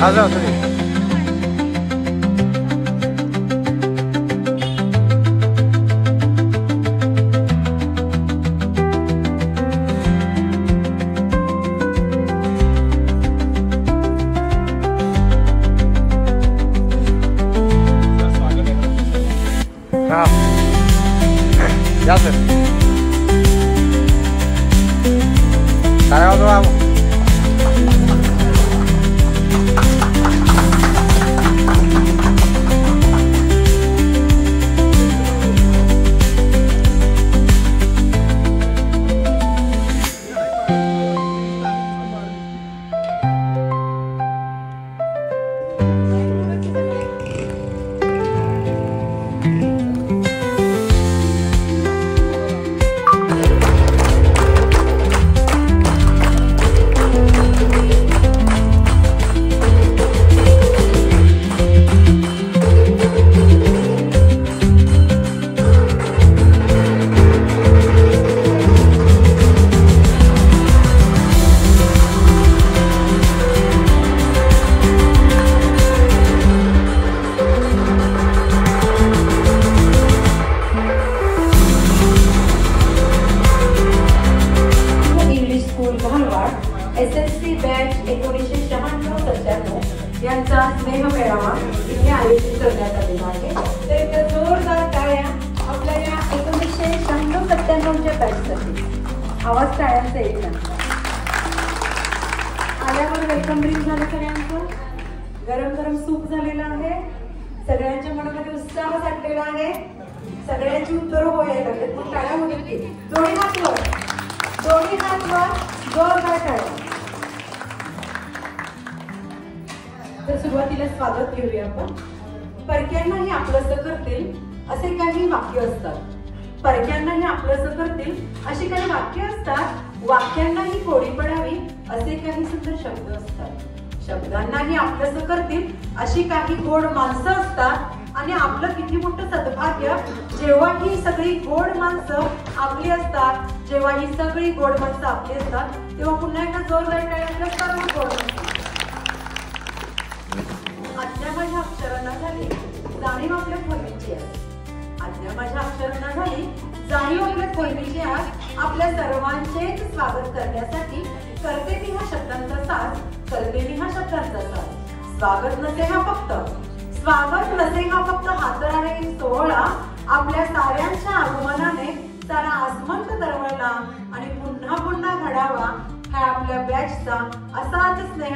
Ya sé. ¿Dónde vamos? SSC batch 1996-97 यांचा स्नेह मेळावा इथे आयोजित करण्यात आलेला आहे। तर इथे जोरदार टाळ्या आपल्या या 1996-97च्या बॅचसाठी। आवाज टाळ्यांचा येईल ना? आल्यावर वेलकम ड्रिंक झालं सगळ्यांचं, गरम गरम सूप झालेलं आहे, सगळ्यांच्या मनामध्ये उत्साह साठलेला आहे, सगळ्यांची उत्तरं होयाला लागलेत। मग टाळ्या होतील की दोन्ही हात वर जोरदार टाळ्या। तर सुरुवातीला स्वागत घेऊया आपण। परक्यांनाही आपलंसं करतील असे काही वाक्य असतात, परक्यांनाही आपलंसं करतील अशी काही वाक्य असतात, वाक्यांनाही कोडी पडावी असे काही सुंदर शब्द असतात, शब्दांनाही आपलंसं करतील अशी काही गोड माणसं असतात। आणि आपलं किती मोठं सद्भाग्य जेव्हा ही सगळी गोड माणसं आपली असतात, जेव्हा ही सगळी गोड माणसं आपली असतात, तेव्हा पुन्हा एकदा जोरदार टाळ्या सर्व गोड माणसं। आज्ञा माझ्या अक्षरांना झाली जाणीव आपल्या खोलीची आहे, आज्ञा माझ्या अक्षरांना झाली जाणीव आपल्या खोलीची आहे। आपल्या सर्वांचेच स्वागत करण्यासाठी करते मी हा शब्दांचा साज, करते मी हा शब्दांचा साज। स्वागत नसे हा फक्त हातर आहे सोहळा, आपल्या साऱ्यांच्या आगमनाने सारा आसमंत दरवळला आणि पुन्हा पुन्हा घडावा हा आपल्या बॅचचा असाच स्नेह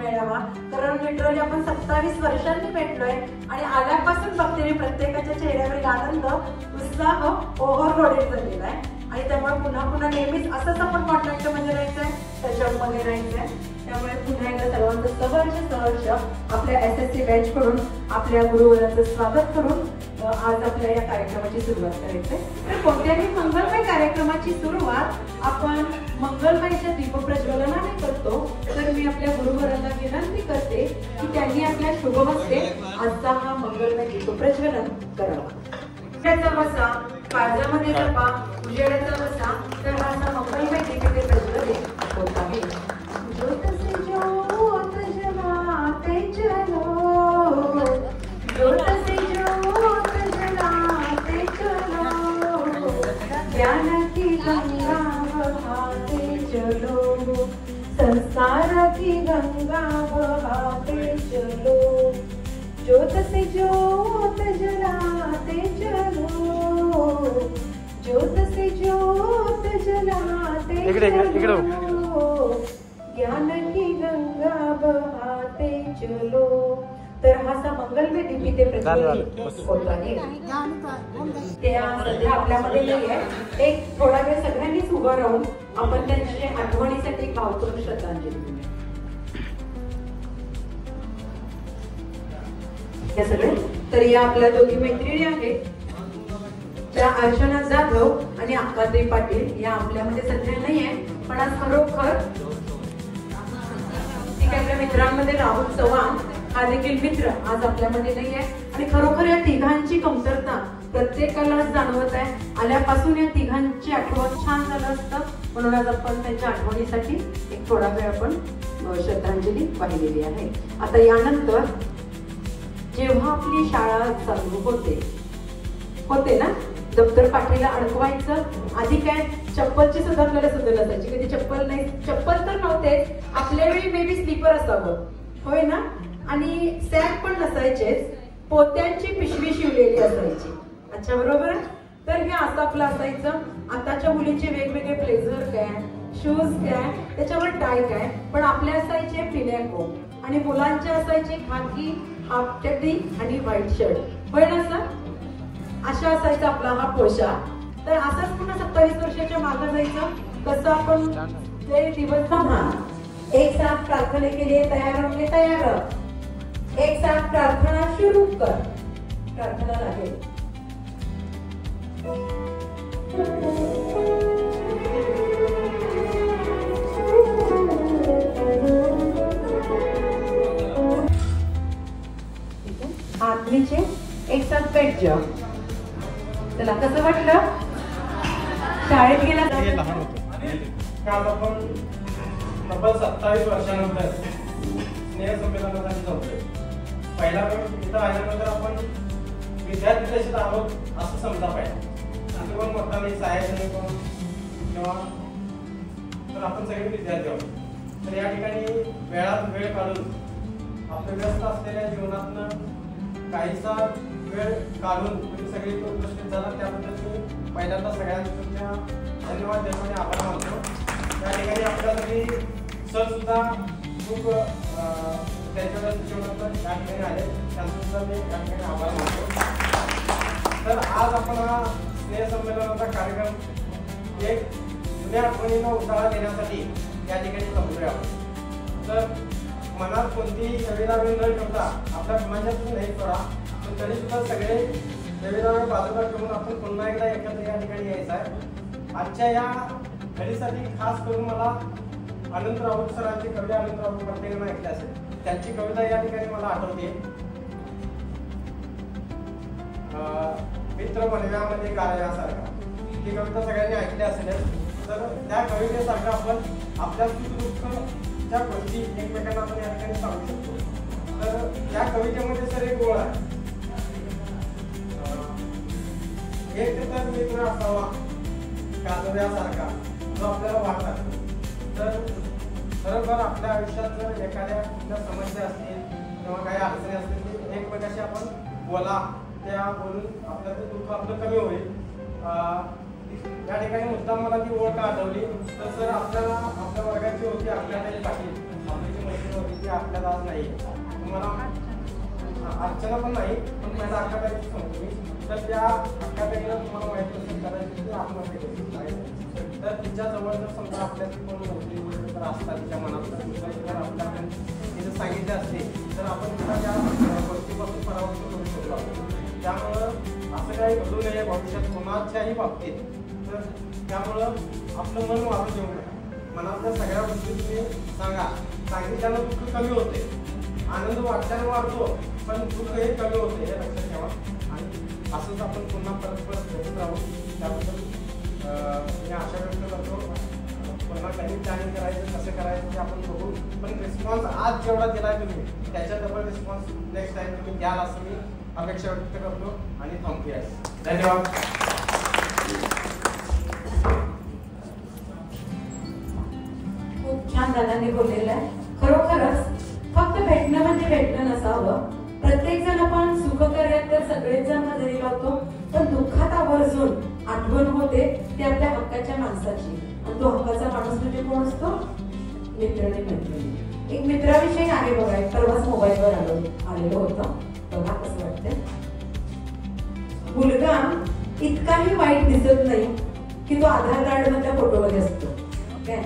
मेळावा। कारण लिटरली आपण 27 वर्षांनी भेटलोय आणि आल्यापासून बघते मी प्रत्येकाच्या चेहऱ्यावरील आनंद, उत्साह ओव्हरलोडेड झालेला आहे। आणि त्यामुळे पुन्हा पुन्हा नेहमीच असंच आपण कॉन्टॅक्ट मध्ये राहायचंय, टचअपमध्ये राहायचंय। त्यामुळे पुन्हा एकदा सर्वांचं सहर्ष आपल्या SSC बॅच कडून आपल्या गुरुवरांचं स्वागत करून आज आपल्या या कार्यक्रमाची सुरुवात करायची आहे। तर कोणत्याही मंगलमय कार्यक्रमाची सुरुवात आपण मंगलमयच्या दीपप्रज्वलनाने करतो। तर मी आपल्या गुरुवरांना विनंती करते की त्यांनी आपल्या शुभ हस्ते आजचा हा मंगलमय दीपप्रज्वलन करावा। त्याचा वसा काळजामध्ये जपा, उजेडाचा वसा, तर हा मंगलमय दीप इथे प्रज्वलित होत आहे। ज्योत से ज्योत जलाते चलो, ज्योत से ज्योत जलाते चलो, ज्ञान की गंगा बहाते चलो, संसार की गंगा बहाते चलो, ज्योत से ज्योत जलाते चलो, ज्योत से ज्योत जलाते चलो, ज्ञान की गंगा बहाते चलो। तर हा मंगलमय दीप इथे प्रज्वलित होत आहे। त्या सध्या आपल्यामध्ये नाहीये, एक थोडा वेळ सगळ्यांनीच उभं राहून आपण त्यांच्या आठवणीसाठी एक भावपूर्ण श्रद्धांजली देऊया। या सगळे तर या आपल्या दोघी मैत्रिणी आहेत, त्या अर्चना जाधव आणि अक्काताई पाटील। या आपल्यामध्ये सध्या नाहीये, पण आज खरोखर आपल्या मित्रांमध्ये राहुल चव्हाण हा देखील मित्र आज आपल्यामध्ये नाहीये। आणि खरोखर या तिघांची कमतरता प्रत्येकाला जाणवत आहे. आल्यापासून या तिघांची आठवण छान झालं असतं, म्हणून आज आपण त्यांच्या आठवणीसाठी एक थोडा वेळ आपण श्रद्धांजली वाहिलेली आहे. आता यानंतर जेव्हा आपली शाळा चालू होते ना, दप्तर पाठीला अडकवायचं. आधी काय चप्पलची सुद्धा आपल्याला सुद्धा नसायची, कधी चप्पल नाही, चप्पल तर नव्हतेच. आपल्या वेळी मे बी स्लीपर असावं, होय ना, आणि सॅक पण नसायचेच. पोत्यांची पिशवी शिवलेली असायची. अच्छा, बरोबर. तर हे असं आपलं असायचं. आताच्या मुलींचे वेगवेगळे ब्लेझर काय, शूज काय, त्याच्यावर टाय काय, पण आपले असायचे पिनॅको आणि मुलांचे असायचे खाकी, हाफ चड्डी आणि व्हाईट शर्ट, होय ना सर. अशा असायचा आपला हा पोशाख. तर असंच पुन्हा 27 वर्षाच्या मागे जायचं. कसं आपण ते दिवस बघा. एक साथ प्रार्थना के लिए तैयार होंगे, तैयार रहो. एक साथ प्रार्थना शुरू कर. प्रार्थना लागेल. हाथ नीचे, एक साथ बैठ जाओ. चला, कसं वाटलं शाळेत गेला? काल आपण तब्बल 27 वर्षानंतर स्नेह संमेलनासाठी जमतोय. पहिला वेळ इथं आल्यानंतर आपण विद्यार्थी आहोत असं समजा पाहिजे. असं कोण मोठा नाही, साहेब नाही कोण, किंवा तर आपण सगळे विद्यार्थी आहोत. तर या ठिकाणी वेळात वेळ काढून आपल्या व्यस्त असलेल्या जीवनातनं काहीसा वेळ काढून तुम्ही सगळे उपस्थित झाला, त्याबद्दल मी पहिल्यांदा सगळ्यांच्या धन्यवाद देतो आणि आभार मानतो. या ठिकाणी आपल्यासाठी सर सुद्धा खूप त्यांच्या जीवनात या ठिकाणी आले, त्यांचा सुद्धा मी या ठिकाणी आभार मानतो. तर आज आपण हा स्नेह संमेलनाचा कार्यक्रम एक जुन्या आठवणींना उजाळा देण्यासाठी या ठिकाणी जमतोय आपण. तर मनात कोणतीही नवीन न ठेवता, आपल्या समाजातून नाही थोडा, पण तरी सुद्धा सगळे नवीन बाजूला ठेवून आपण पुन्हा एकदा एकत्र या ठिकाणी यायचं आहे. आजच्या या घडीसाठी खास करून मला अनंत राऊत सरांची कविता, अनंत राऊत प्रत्येकानं ऐकली असेल, त्यांची कविता या ठिकाणी मला आठवते. मित्र बनव्यामध्ये कार्यासारखा, ही कविता सगळ्यांनी ऐकली असेल. तर त्या कवितेसारखं आपण आपल्या सुखदुःखच्या गोष्टी एकमेकांना आपण या ठिकाणी सांगू शकतो. तर या कवितेमध्ये सर एक ओळ आहे, एक तर मित्र असावा काजव्यासारखा जो आपल्याला वाटतात. तर खरोखर आपल्या आयुष्यात जर एखाद्या कुठल्या समस्या असतील किंवा काही अडचणी असतील, ते एकमेकाशी आपण बोला, त्या बोलून आपलं ते दुःख आपलं कमी होईल. या ठिकाणी मुद्दाम मला ती ओळख आठवली. तर सर आपल्याला आपल्या वर्गाची होती आपल्याला पाटील, आपली जी मैत्रीण होती ती आपल्याला आज नाही. तुम्हाला अर्चना पण नाही, पण माझ्या अक्काबाईची सांगतो मी. तर त्या अक्काबाईला तुम्हाला माहिती असेल करायची की आत्महत्या केली. तर तिच्याजवळ जर समजा आपल्याची कोण नोकरी वगैरे तर असतात, तिच्या मनात जर आपल्याला तिथं सांगितलं असते तर आपण तिला त्या गोष्टीपासून परामर्श करू शकतो. त्यामुळं असं काही घडू नये भविष्यात कोणाच्याही बाबतीत. तर त्यामुळं आपलं मन वाढू देऊ नये. मनातल्या सगळ्या गोष्टी तुम्ही सांगा. सांगितल्यानं दुःख कमी होते, आनंद वाटल्यानं वाढतो, पण दुःख हे कमी होते, हे लक्षात ठेवा. आणि असंच आपण पुन्हा परस्पर भेटत राहू. त्याबद्दल मी आशा व्यक्त करतो. पुन्हा काही प्लॅनिंग करायचं, कसं करायचं ते आपण बघू. पण रिस्पॉन्स आज जेवढा दिलाय तुम्ही, त्याच्या डबल रिस्पॉन्स नेक्स्ट टाइम तुम्ही द्याल असं मी अपेक्षा व्यक्त करतो आणि थांबूया. धन्यवाद. खूप छान दादांनी बोललेलं आहे. खरोखरच फक्त भेटणं म्हणजे भेटणं नसावं. प्रत्येक जण आपण सुखकार्यात तर सगळेच जण हजेरी लावतो, पण दुःखात आवर्जून आठवण होते ती आपल्या हक्काच्या माणसाची. आणि तो हक्काचा माणूस म्हणजे कोण असतो? मित्र आणि मैत्रिणी. एक मित्राविषयी आहे बघा, एक परवाच मोबाईलवर आलेलं होतं बघा, कसं वाटतंय. मुलगा इतकाही वाईट दिसत नाही की तो आधार कार्ड मधल्या फोटोमध्ये असतो. ओके,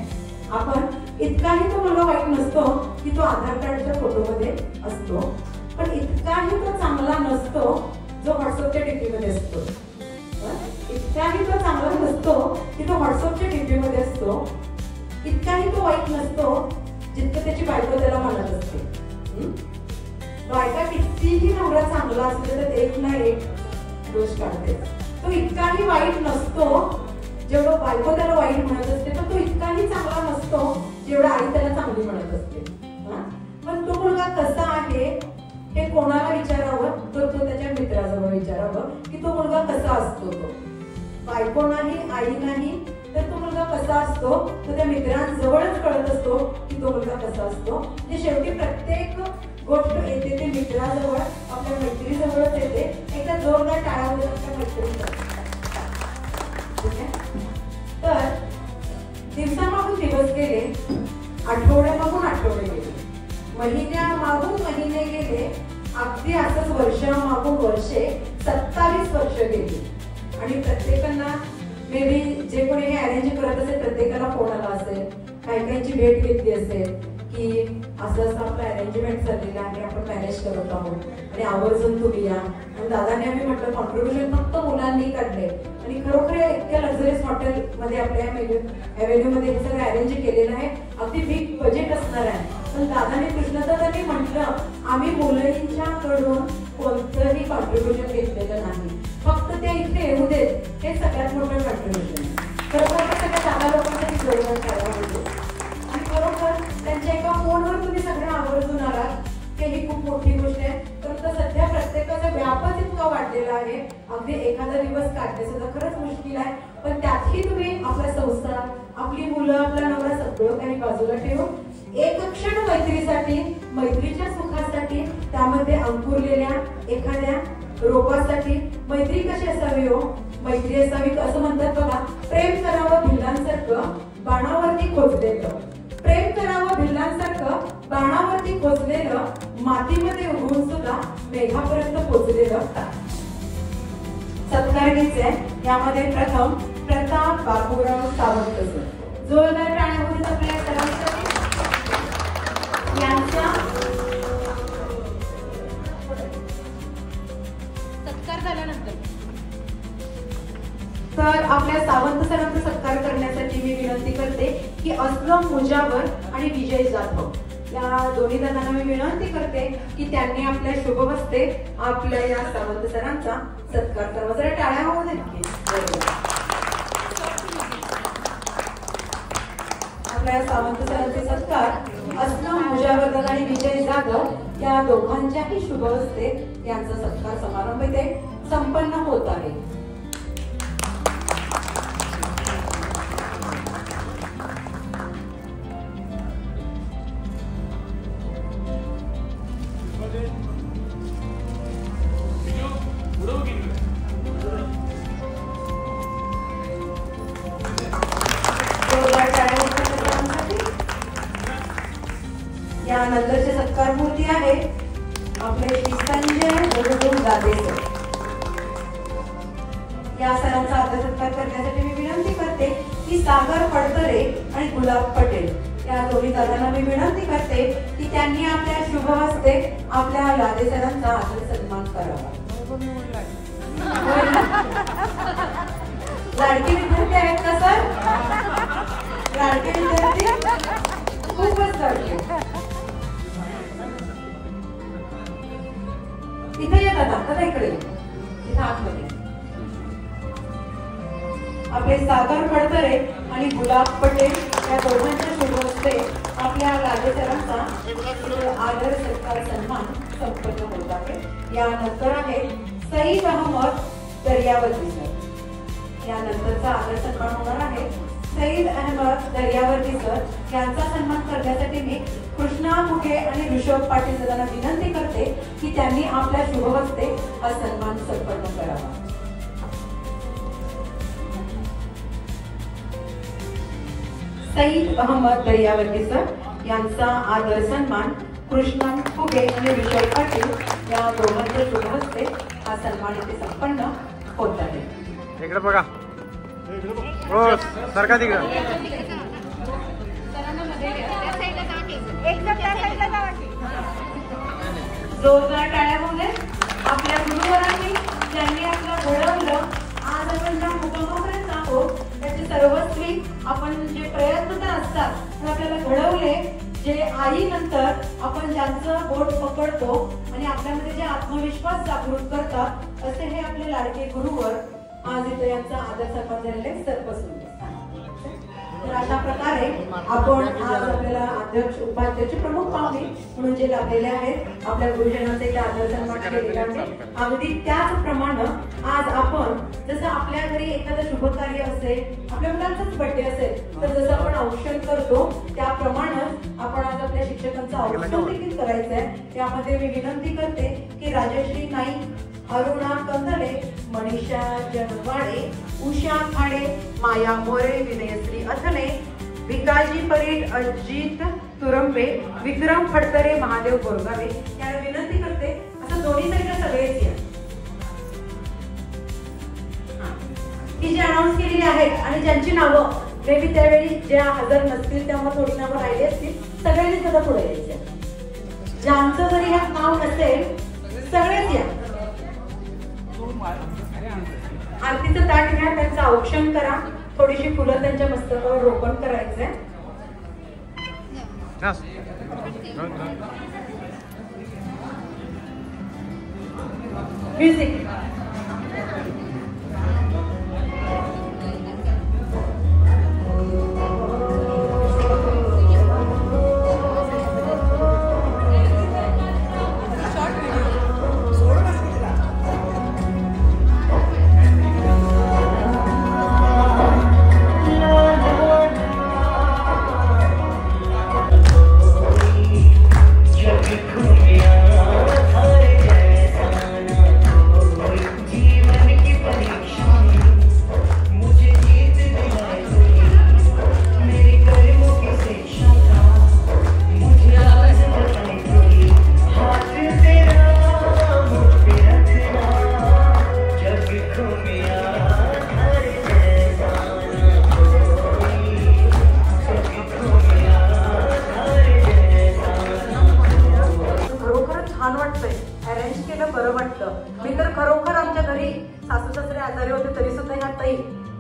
आपण इतकाही तो मुलगा वाईट नसतो की तो आधार कार्डच्या फोटोमध्ये असतो, पण इतकाही तो चांगला नसतो जो व्हॉट्सअपच्या डीपीमध्ये असतो. इतकाही तो चांगला नसतो की तो व्हॉट्सअपच्या डीपीमध्ये असतो. इतकाही तो वाईट नसतो जितकं त्याची बायको त्याला म्हणत असते. बायका कितीही नवरा चांगला असले तर एक ना एक दोष काढते. तो इतकाही वाईट नसतो जेवढं बायको त्याला वाईट म्हणत असते, तर तो इतकाही चांगला नसतो जेवढं आई त्याला चांगली म्हणत असते. पण तो मुलगा कसा आहे हे कोणाला विचारावं, तर तो त्याच्या मित्राजवळ विचारावं की तो मुलगा कसा असतो. तो बायको नाही, आई नाही, तर तो मुलगा कसा असतो तो त्या मित्रांजवळच कळत असतो की तो मुलगा कसा असतो. म्हणजे शेवटी प्रत्येक गोष्ट येते ते मित्राजवळ, आपल्या मैत्रीजवळच येते. एकदा जोरदार टाळ्या वाजवून आपल्या मैत्रीजवळ. तर दिवसामागून दिवस गेले, आठवड्यामागून आठवडे गेले, महिन्यामागून महिने गेले, अगदी असंच वर्षामागून वर्षे 27 वर्ष गेली. आणि प्रत्येकांना मे बी जे कोणी हे अरेंज करत असेल प्रत्येकाला फोन आला असेल, काही काहींची भेट घेतली असेल की असं असं आपलं अरेंजमेंट झालेलं आहे, आपण मॅनेज करत आहोत आणि आवर्जून तुम्ही या. आणि दादाने आम्ही म्हटलं कॉन्ट्रीब्युशन फक्त मुलांनी काढले आणि खरोखर इतक्या लक्झरियस हॉटेलमध्ये आपल्या एव्हेन्यूमध्ये हे सगळं अरेंज केलेलं आहे. अगदी बिग बजेट असणार आहे. पण दादाने कृष्णदादांनी म्हटलं आम्ही मुलांच्याकडून कोणतंही कॉन्ट्रीब्युशन घेतलेलं नाही, फक्त ते इथे येऊ देत, हे सगळ्यात मोठं कॉन्ट्रीब्युशन आहे. खरोखर सगळ्या दादा लोकांसाठी जोरदार करायला होते. आणि खरोखर त्यांच्या एका फोनवर तुम्ही सगळ्या आवर्जून आलात, ही खूप मोठी गोष्ट आहे. परंतु सध्या प्रत्येकाचा व्यापच इतका वाढलेला आहे, अगदी एखादा दिवस काढणे सुद्धा खरंच मुश्किल आहे. पण त्यातही तुम्ही आपला संसार, आपली मुलं, आपला नवरा सगळं काही बाजूला ठेवून एक क्षण मैत्रीसाठी, मैत्रीच्या सुखासाठी, त्यामध्ये अंकुरलेल्या एखाद्या रोपासाठी. मैत्री कशी असावी हो? मैत्री असावी असं म्हणतात बघा, प्रेम करावं भिल्लांसारखं बाणावरती खोचलेलं. प्रेम करावं भिल्लांसारखं बाणावरती खोचलेलं, मातीमध्ये उगवून सुद्धा मेघापर्यंत पोहोचलेलं. सत्कार घ्यायचे यामध्ये प्रथम प्रताप बाबूराव सावंत सर. जोरदार टाळ्यांमध्ये आपल्या सरांसाठी यांचा सत्कार झाल्यानंतर तर आपल्या सावंत सरांचा सत्कार करण्यासाठी मी विनंती करते की असलम मुजावर आणि विजय जाधव या दोन्ही जणांना मी विनंती करते की त्यांनी आपल्या शुभ हस्ते आपल्या या सावंत सरांचा सत्कार करावा. जरा टाळ्या होऊ देत. आपल्या सावंत सरांचे सत्कार असलम मुजावर आणि विजय जाधव या दोघांच्याही शुभ हस्ते यांचा सत्कार समारंभ इथे संपन्न होत आहे. यानंतरचे सत्कार मूर्ती आहे आपले संजय दगडू दादे सर. या सरांचा आदर सत्कार करण्यासाठी मी विनंती करते की सागर फडतरे आणि गुलाब पटेल या दोन्ही दादांना मी विनंती करते की त्यांनी आपल्या शुभ हस्ते आपल्या दादे सरांचा आदर सन्मान करावा. लाडके विद्यार्थी आहेत का सर? लाडके विद्यार्थी खूपच लाडके. इथे येतात आता इकडे इथे आतमध्ये आपले सागर फडतरे आणि गुलाब पटेल या दोघांच्या शुभ हस्ते आपल्या लाडे सरांचा आदर सत्कार सन्मान संपन्न होत आहे. यानंतर आहे सईद अहमद दर्यावती सर. यानंतरचा आदर सन्मान होणार आहे सईद अहमद दर्यावती सर. यांचा सन्मान करण्यासाठी मी कृष्णा मुखे आणि ऋषभ पाटील सरांना विनंती करते की त्यांनी आपल्या शुभ हस्ते हा सन्मान संपन्न करावा. सईद अहमद दर्यावती सर यांचा आदर सन्मान कृष्णा मुखे आणि ऋषभ पाटील या दोघांच्या शुभ हस्ते हा सन्मान इथे संपन्न होत आहे. इकडे बघा हो सरका तिकडे जोरदार टाळ्या होते आपल्या गुरुवरांनी ज्यांनी आपलं घडवलं. आज आपण ज्या मुकामापर्यंत आहोत त्याचे सर्वस्वी आपण जे प्रयत्न तर असतात पण आपल्याला घडवले, जे आई नंतर आपण ज्यांचं बोट पकडतो आणि आपल्यामध्ये जे आत्म आत्मविश्वास जागृत करतात असे हे आपले लाडके गुरुवर आज इथे यांचा आदर सन्मान झालेले सरपसून. तर अशा प्रकारे आपण आज आपल्याला अध्यक्ष उपाध्यक्ष प्रमुख पाहुणे म्हणून जे लाभलेले आहेत आपल्या गुरुजनांचे इथे आदर सन्मान केलेला आहे. अगदी त्याचप्रमाणे आज आपण जसं आपल्या घरी एखादं शुभ कार्य असेल, आपल्या मुलांचाच बर्थडे असेल तर जसं आपण औक्षण करतो त्याप्रमाणे आपण आज आपल्या शिक्षकांचं औक्षण देखील करायचं आहे. त्यामध्ये मी विनंती करते की राजश्री नाईक, अरुणा कंदले, मनीषा जनवाडे, उषा खाडे, माया मोरे, विनयश्री अथने, भिकाजी परीट, अजित तुरंबे, विक्रम फडतरे, महादेव बोरगावे यांना विनंती करते असं दोन्ही साईडला सगळेच या की जे अनाउन्स केलेली आहेत आणि ज्यांची नावं मे बी त्यावेळी ज्या हजर नसतील त्यामुळे थोडी नावं राहिली असतील सगळ्यांनी सुद्धा पुढे यायचं. ज्यांचं जरी ह्यात नाव नसेल सगळेच या. आरतीचं ताट घ्या, त्यांचं औक्षण करा, थोडीशी फुलं त्यांच्या मस्तकावर रोपण करायचंय. म्युझिक.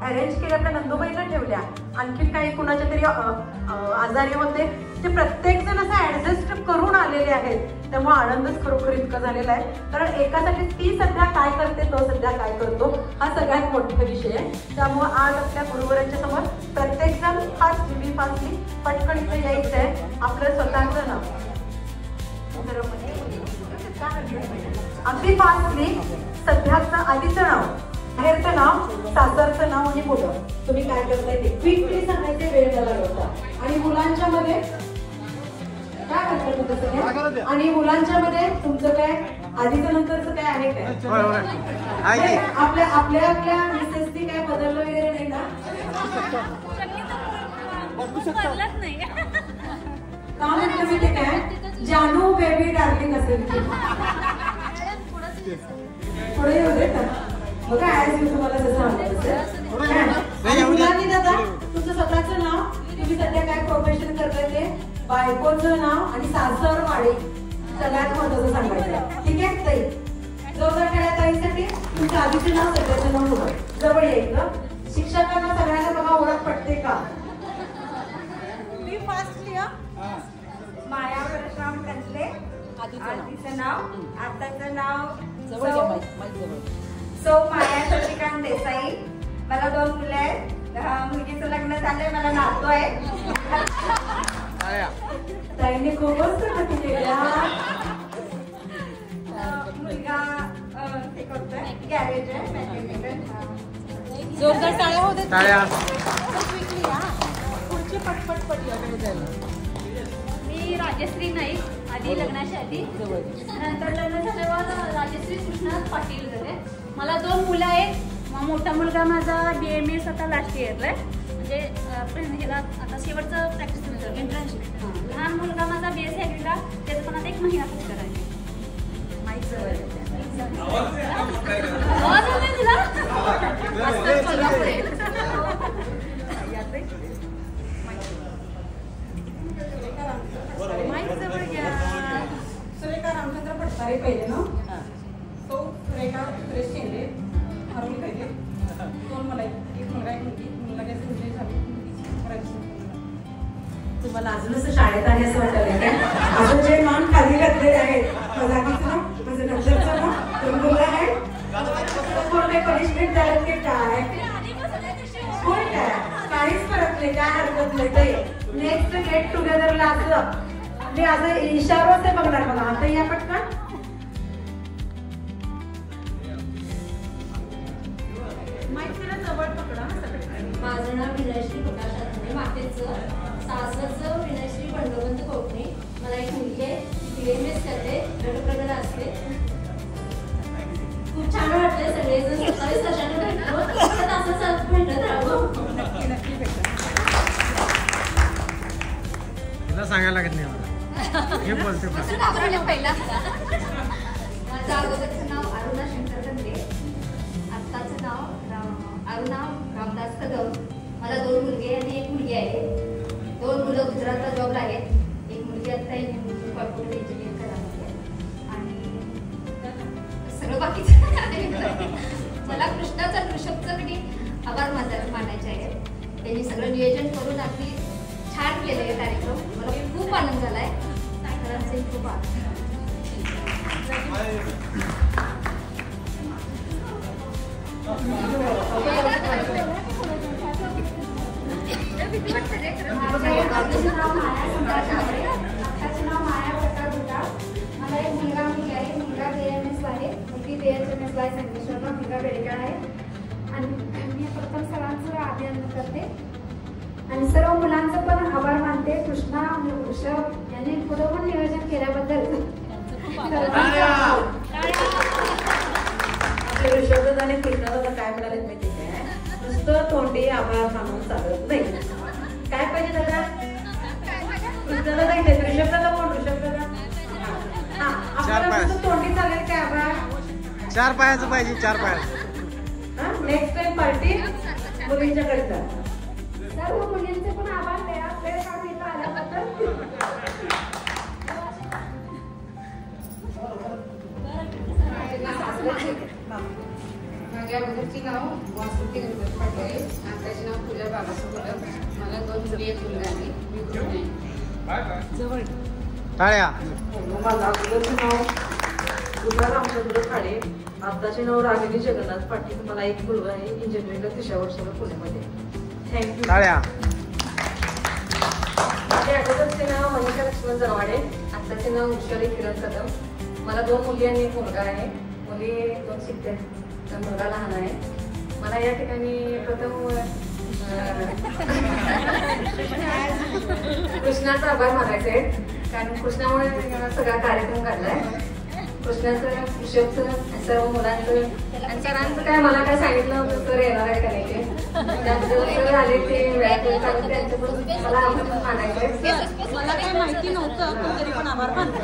अरेंज केल्या, आपल्या नंदुबाईला ठेवल्या, आणखी काही कुणाच्या तरी आजारी होते ते प्रत्येक जण असं ऍडजस्ट करून आलेले आहेत. त्यामुळे आनंदच खरोखर इतका झालेला आहे, कारण एकासाठी ती सध्या काय करते तो सध्या काय करतो हा सगळ्यात मोठा विषय आहे. त्यामुळे आज आपल्या गुरुवरांच्या समोर प्रत्येक जण फास्टली पटकन इथे यायचं आहे. आपलं स्वतःचं नाव अगदी फास्टली सध्याचं आधीचं नाव, बाहेरचं नाव, सासरचं नाव आणि मुलं तुम्ही काय करताय ते क्विकली सांगायचे, वेळ झाला होता. आणि मुलांच्या मध्ये काय करतात तुमचं सगळं, आणि मुलांच्या मध्ये तुमचं काय आधीचं नंतरचं काय आहे काय आपल्या आपल्या आपल्या मिसेसनी काय बदललं वगैरे नाही ना? का म्हटलं मी ते काय जानू बेबी डार्लिंग असेल पुढे येऊ दे का बघा. ऍज यू तुम्हाला जसं आवडत मुलांनी दादा तुमचं स्वतःचं नाव, तुम्ही सध्या काय प्रोफेशन करताय ते, बायकोचं नाव आणि सासर वाडी सगळ्यात महत्वाचं सांगायचं. ठीक आहे ताई, जोरदार खेळ्या ताईसाठी तुमचं आधीचं नाव सध्याचं नाव होतं जवळ यायचं. शिक्षकांना सगळ्यांना बघा ओळख पटते का? मी फास्टली माया परशुराम कंदले, आधीचं नाव, आताचं नाव सौ माया शशिकांत देसाई. मला 2 मुलं आहेत, मुलगीचं लग्न झालंय, मला नातू आहे. ताईने खूपच प्रगती केल्या. मुलगा हे करतोय, गॅरेज आहे, मेकॅनिकल. जोरदार टाळ्या होते. पुढची पटपट पडली. मी राजश्री नाईक, आधी लग्नाच्या आधी, नंतर लग्न झाल्यावर राजश्री कृष्णात पाटील झाले. मला 2 मुलं आहेत. मोठा मुलगा माझा BMS आता लास्ट इयरला आहे, म्हणजे ह्याला आता शेवटचं प्रॅक्टिस इंटर्नशिप. लहान मुलगा माझा BSc ॲग्रीला, त्याचं पण आता 1 महिना फक्त करायचं. सुरेखा रामचंद्र पटकारे पहिले ना, सौ सुरेखा सुरेश शेंडे, हरवली पाहिजे. 2 मला, 1 मुलगा 1 मुलगी. मुलगा झाली. तुम्हाला अजूनच शाळेत आहे असं वाटलं काय? अजून जे मान खाली घातलेले आहेत, माझं नंतरचं भेटतंय. नेक्स्ट गेट टुगेदरला असं मी असं इशाराच आहे बघणार बघा. आता या पटकन. माझं नाव विनयश्री प्रकाश आठवणे. मातेचं सासरचं विनयश्री बंडोबंत कोकणे. मला एक मुलगी आहे. BMS करते. गटप्रगत असते. खूप छान वाटले सगळेजण 27 वर्षांनी भेटलो. असंच भेटत राहू. नक्की भेटा. तुला सांगायला लागत नाही मला. हे बोलते पहिला माझं अगोदरचं नाव अरुणा शंकर कंदे. आत्ताचं नाव अरुणा रामदास कदम. मला 2 मुलगे आणि 1 मुलगी आहे. 2 मुलं गुजरातला जॉबला आहेत. एक मुलगी आता कॉर्पोरेट इंजिनियर करायला आणि सगळं बाकीचं मला कृष्णाचा ऋषभचं कधी आभार मानायचे आहे. त्यांनी सगळं नियोजन करून अगदी छान केलं आहे कार्यक्रम. मला खूप आनंद झालाय. सरांचे खूप आभार. मला एक मुलगा मुलगी आहे. मुलगा BMS आहे. मुलगी BHMS बाय संगमेश्वरला. मुलगा बेळगाव आहे. आणि मी प्रथम सरांचं अभिनंदन करते आणि सर्व मुलांचं पण आभार मानते. कृष्णा ऋषभ यांनी पुढे पण नियोजन केल्याबद्दल ऋषभदादा आणि कृष्णादादा काय म्हणाले माहिती काय? नुसतं तोंडी आभार मानून चालत नाही. काय पाहिजे दादा? कृष्णादादा इथे. ऋषभदादा कोण? ऋषभदादा हा. आपल्याला नुसतं तोंडी चालेल काय आभार? 4 पायाचं पाहिजे. 4 पायाचं. हा. नेक्स्ट टाइम पार्टी मुलींच्याकडे जा. सर्व मुलींचे पण आभार द्या. वेळ काढून इथं आल्याबद्दल. माझ्या अगोदरची नाव वासुकी गणपती पाटील आहे. आताचे नाव पूजा बाबासाहेब. मला 2 मुली 1 मुलगा आहे. मी गृहिणी आहे. टाळ्या. माझं अगोदरचं नाव उषा रामचंद्र खाडे. आताचे नाव रागिनी जगन्नाथ पाटील. मला 1 मुलगा आहे. इंजिनिअरिंगला 3ऱ्या वर्षाला पुण्यामध्ये. थँक्यू. टाळ्या. माझ्या अगोदरचे नाव मनीषा लक्ष्मण जरवाडे. आताचे नाव उषारी किरण कदम. मला 2 मुली आणि 1 मुलगा आहे. मुली 2 शिकते. मुलगा लहान आहे. मला या ठिकाणी प्रथम कृष्णाचा आभार मानायचे आहे. कारण कृष्णामुळे सगळा कार्यक्रम काढलाय. कृष्णाचं, ऋषभचं, सर्व मुलांचं आणि सरांचं काय मला काय सांगितलं होतं सर येणार आहे करायचे. त्याबद्दल सर आले ते त्यांच्याकडून मला आभार मानायचे. मला काही माहिती नव्हतं पण तरी पण आभार मानते.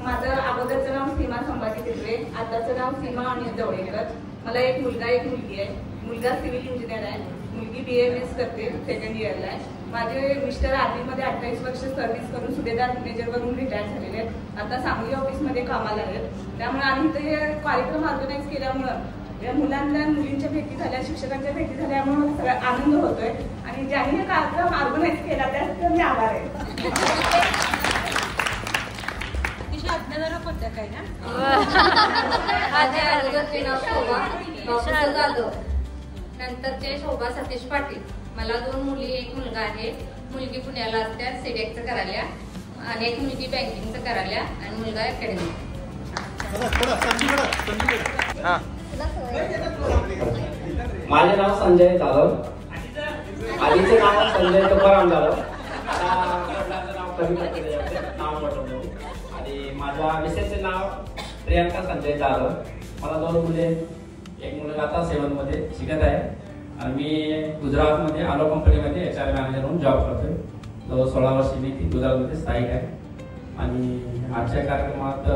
माझं अगोदरचं नाव सीमा संभाजी तिकडे. आताचं नाव सीमा आणि जवळेकर. मला 1 मुलगा 1 मुलगी आहे. मुलगा सिव्हिल इंजिनियर आहे. मुलगी BMS करते. 2nd इयरला आहे. माझे मिस्टर आर्मीमध्ये 28 वर्ष सर्व्हिस करून सुभेदार मेजरवरून रिटायर झालेले आहेत. आता सांगली ऑफिसमध्ये कामाला आहेत. त्यामुळे आम्ही इथे हे कार्यक्रम ऑर्गनाईज केल्यामुळं या मुलांना मुलींच्या भेटी झाल्या, शिक्षकांच्या भेटी झाल्यामुळे मला सगळा आनंद होतोय. आणि ज्यांनी हे कार्यक्रम ऑर्गनाईज केला त्यासाठी मी आभार आहे. काय ना माझ्या अगोदरचे नाव शोभा जाधव. नंतरचे शोभा सतीश पाटील. मला 2 मुली 1 मुलगा आहे. मुलगी पुण्याला असत्या CDECचं करायला आणि 1 मुलगी बँकिंगचं करायला आणि मुलगा अकॅडमी. माझे नाव संजय जाधव. आधीचे नाव संजय तुकाराम जाधव. नाव कवी नाव आणि माझ्या मिसेसचे नाव प्रियांका संजय जाधव. मला 2 मुले 1 मुलगा आता 7 मध्ये शिकत आहे आणि मी गुजरातमध्ये आलो कंपनीमध्ये HR मॅनेजर म्हणून जॉब करतोय. 16 वर्ष मी गुजरातमध्ये स्थायिक आहे. आणि आजच्या कार्यक्रमात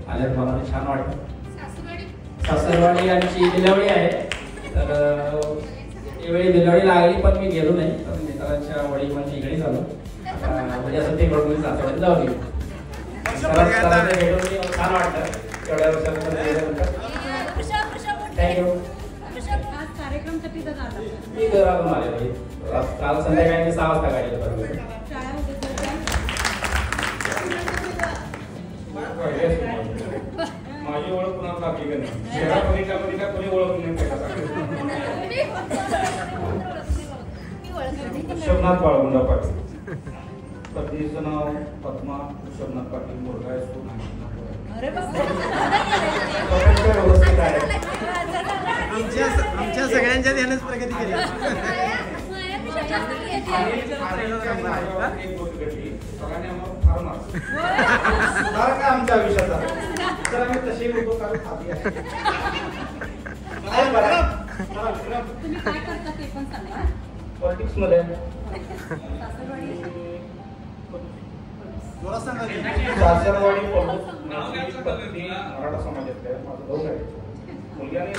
आल्यावर मला छान वाटतं. सासरवाडी आमची दिलवडी आहे. तर त्यावेळी दिलवडी लागली पण मी गेलो नाही. पण मित्रांच्या वडी म्हणजे इकडे झालो. म्हणजे असं ते घडून सासरवाडी जाऊ गेलो. भेटून छान वाटतं एवढ्या वर्षानंतर. थँक्यू. कार्यक्रमसाठी झाला मी घरातून आले. काल संध्याकाळी मी 6 वाजता गाडी माझी ओळख कुणाला लागली का नाही. कोणी ओळख नाही. ऋषभनाथ बाळगुंडा पाटील. पत्नीचं नाव पद्मा ऋषभनाथ पाटील. मुलगा आहे सून आहे. व्यवस्थित आहे. आमच्या सगळ्यांच्या ध्यानच प्रगती केली. आमच्या आयुष्याचा तर आम्ही तसे होतो कारण खाली आहे. तुम्ही काय करता ते पण सांगा. पॉलिटिक्स मध्ये सासरवाडी पत्नी मराठा समाजातल्या माझा भाऊ आहे. मुलगी आणि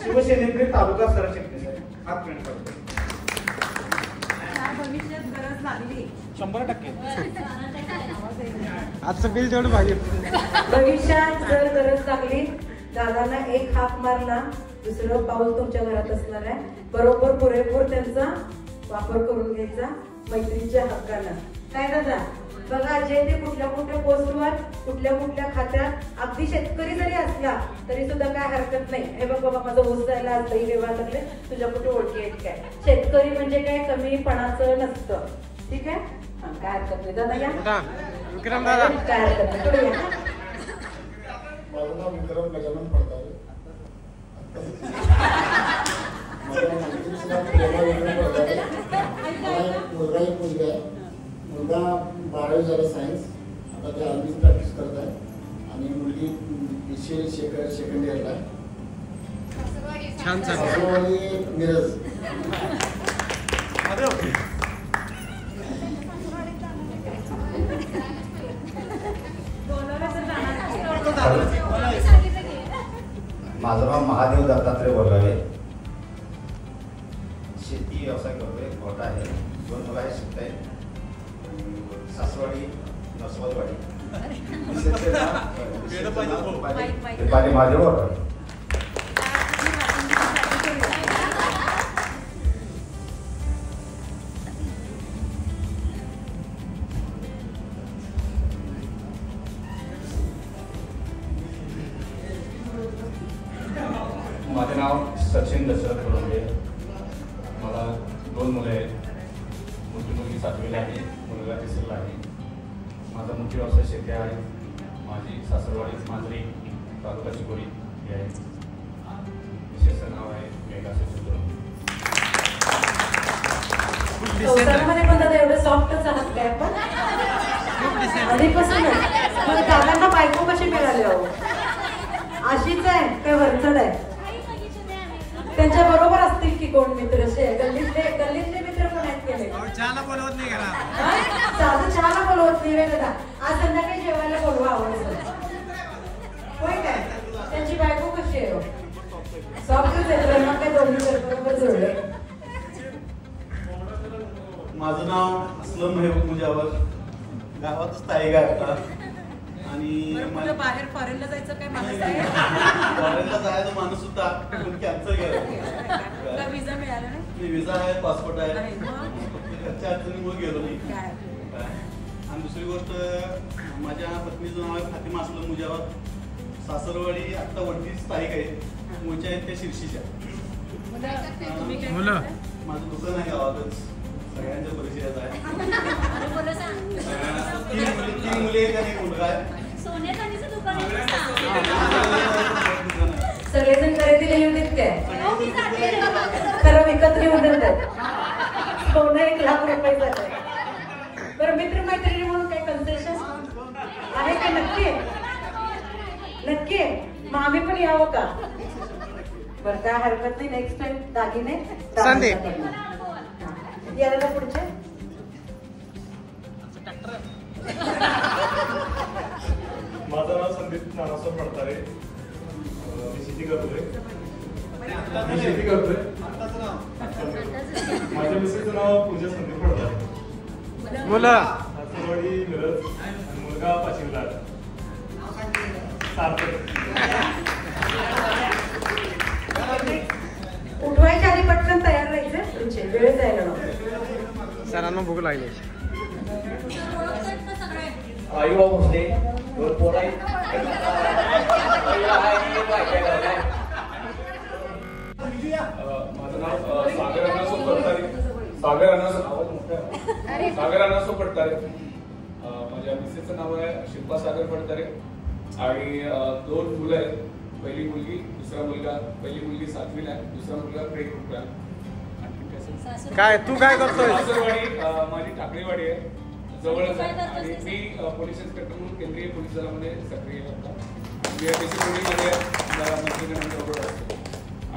शिवसेनेकडे तालुका सरचिटणीस आहे. हात पेंट करतो. भविष्यात गरज लागली 100%. आजचं बिल तेवढं पाहिजे. भविष्यात जर गरज लागली दादांना एक हाक मारला दुसरं पाऊल तुमच्या घरात असणार आहे. बरोबर पुरेपूर त्यांचा वापर करून घ्यायचा मैत्रीच्या हक्कानं. काय दादा बघा जे ते कुठल्या कुठल्या पोस्टवर कुठल्या कुठल्या खात्यात अगदी शेतकरी जरी असला तरी सुद्धा काय हरकत नाही. हे बघ बाबा माझं ऊस जायला असंही व्यवहार लागले तुझ्या कुठे ओळखी आहेत काय. शेतकरी म्हणजे काय कमीपणाचं नसतं. ठीक आहे काय हरकत नाही दादा या विक्रम दादा काय हरकत नाही पुढे या. माझं नाव विक्रम गजानन पडतारे. मुलगा एक मुलगा आहे. मुलगा 12वी झाला सायन्स. आता ते आर्मीची प्रॅक्टिस करत आहे आणि मुलगी BCA सेकंड इयरला आहे. छान सासरवाडी मिरज. माझं नाव महादेव दत्तात्रय बोलावे. शेती व्यवसाय करतोय. मोठा आहे. 2 मुलं आहे. शिकताय. सासवाडी नसवतवाडी. महादेव बोलतो. माझे नाव सचिन दशरथ कोलंबे. मला 2 मुलं आहेत. मोठी मुलगी 7वीला आहे. मुलगा 3रीला आहे. माझा मुख्य व्यवसाय शेती आहे. माझी सासरवाडी मांजरी तालुका चिकोडी ही आहे. विशेष नाव आहे मेघा सुद्रम. संसारामध्ये पण दादा एवढं सॉफ्टच आहात काय पण आधीपासूनच. मग दादांना बायको कशी मिळाली अहो? अशीच आहे काय वरचढ आहे? त्यांच्या बरोबर असतील की कोण मित्र गल्लीतले मित्र पण आहेत केले. चहाला बोलवत नाही घरा. साधं चहाला बोलवत नाही रे दादा. आज संध्याकाळी जेवायला बोलवा आवडतं. होय काय त्यांची बायको कशी आहे? सॉफ्टच आहे. मग काय दोन्ही बरोबर जोडले. माझं नाव असलम मेहबूब मुजावर. गावातच स्थायिक आहे आता. आणि बाहेर फॉरेनला जायचं काय माणूस आहे? फॉरेनला जायचं माणूस होता पण कॅन्सल केला. विजा मिळाला नाही. विजा आहे. पासपोर्ट आहे. घरच्या अडचणीमुळे गेलो नाही. आणि दुसरी गोष्ट माझ्या पत्नीचं नाव आहे फातिमा असलम मुजावर. सासरवाडी आत्ता वरती स्थायिक आहे. मूळच्या आहेत त्या शिर्शीच्या. मुलं माझं दुकान आहे गावातच. सगळ्यांच्या परिचयात आहे. 3 मुली आहेत आणि 1 मुलगा आहे. सगळेजण खरेदीला येऊन देत काय खरं विकत घेऊन देतात. सोनं 1 लाख रुपये जाते. बरं मित्रमैत्रिणी म्हणून काही कन्सेशन आहे का? नक्की नक्की मग आम्ही पण यावं का? बरं काय हरकत नाही. नेक्स्ट टाइम दागिने संदीप याला पुढचे. माझं नाव संदीप नानासाहेब पडतारे. मी शेती करतोय. माझ्या मिसेसचं नाव पूजा संदीप पडतारे. मुलं सासरवाडी मिरज आणि मुलगा 5वीला. उठवायच्या आधी पटकन तयार राहायचं. तुमचे वेळ जायला नको. सरांनो मग भूक लागली. आईबा भोसले दोन पोरं आहेत. माझं नाव सागर अनासो पडतारे. सागर अनासो पडतारे. माझ्या मिसेसचं नाव आहे शिल्पा सागर पडतारे आणि 2 मुलं आहेत. पहिली मुलगी दुसरा मुलगा. पहिली मुलगी 7वीला आहे, दुसरा मुलगा प्ले ग्रुपला आहे. काय तू काय करतोय? सासरवाडी माझी टाकळीवाडी आहे, जवळच आहे. आणि मी पोलीस इन्स्पेक्टर म्हणून केंद्रीय पोलीस दलामध्ये सक्रिय होतो. मी डिसिप्लिनमध्ये मंत्रिमंडळाबरोबर असतो.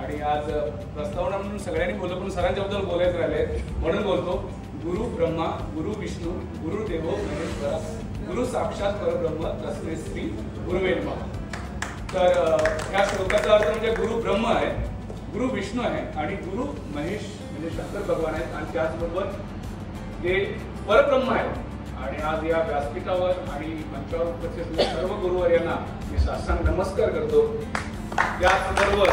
आणि आज प्रस्तावना म्हणून सगळ्यांनी बोललो, पण सरांच्याबद्दल बोलायचं राहिले म्हणून बोलतो. गुरु ब्रह्मा, गुरु विष्णू, गुरु देवो महेश्वरा, गुरु साक्षात परब्रह्म तस्मै श्री गुरुवे नमः. तर या श्लोकाचा अर्थ म्हणजे गुरु ब्रह्म आहे, गुरु विष्णू आहे आणि गुरु महेश म्हणजे शंकर भगवान आहेत आणि त्याचबरोबर ते परब्रह्म आहेत. आणि आज या व्यासपीठावर आणि मंचावर उपस्थित सर्व गुरुवर्यांना मी साष्टांग नमस्कार करतो. त्याचबरोबर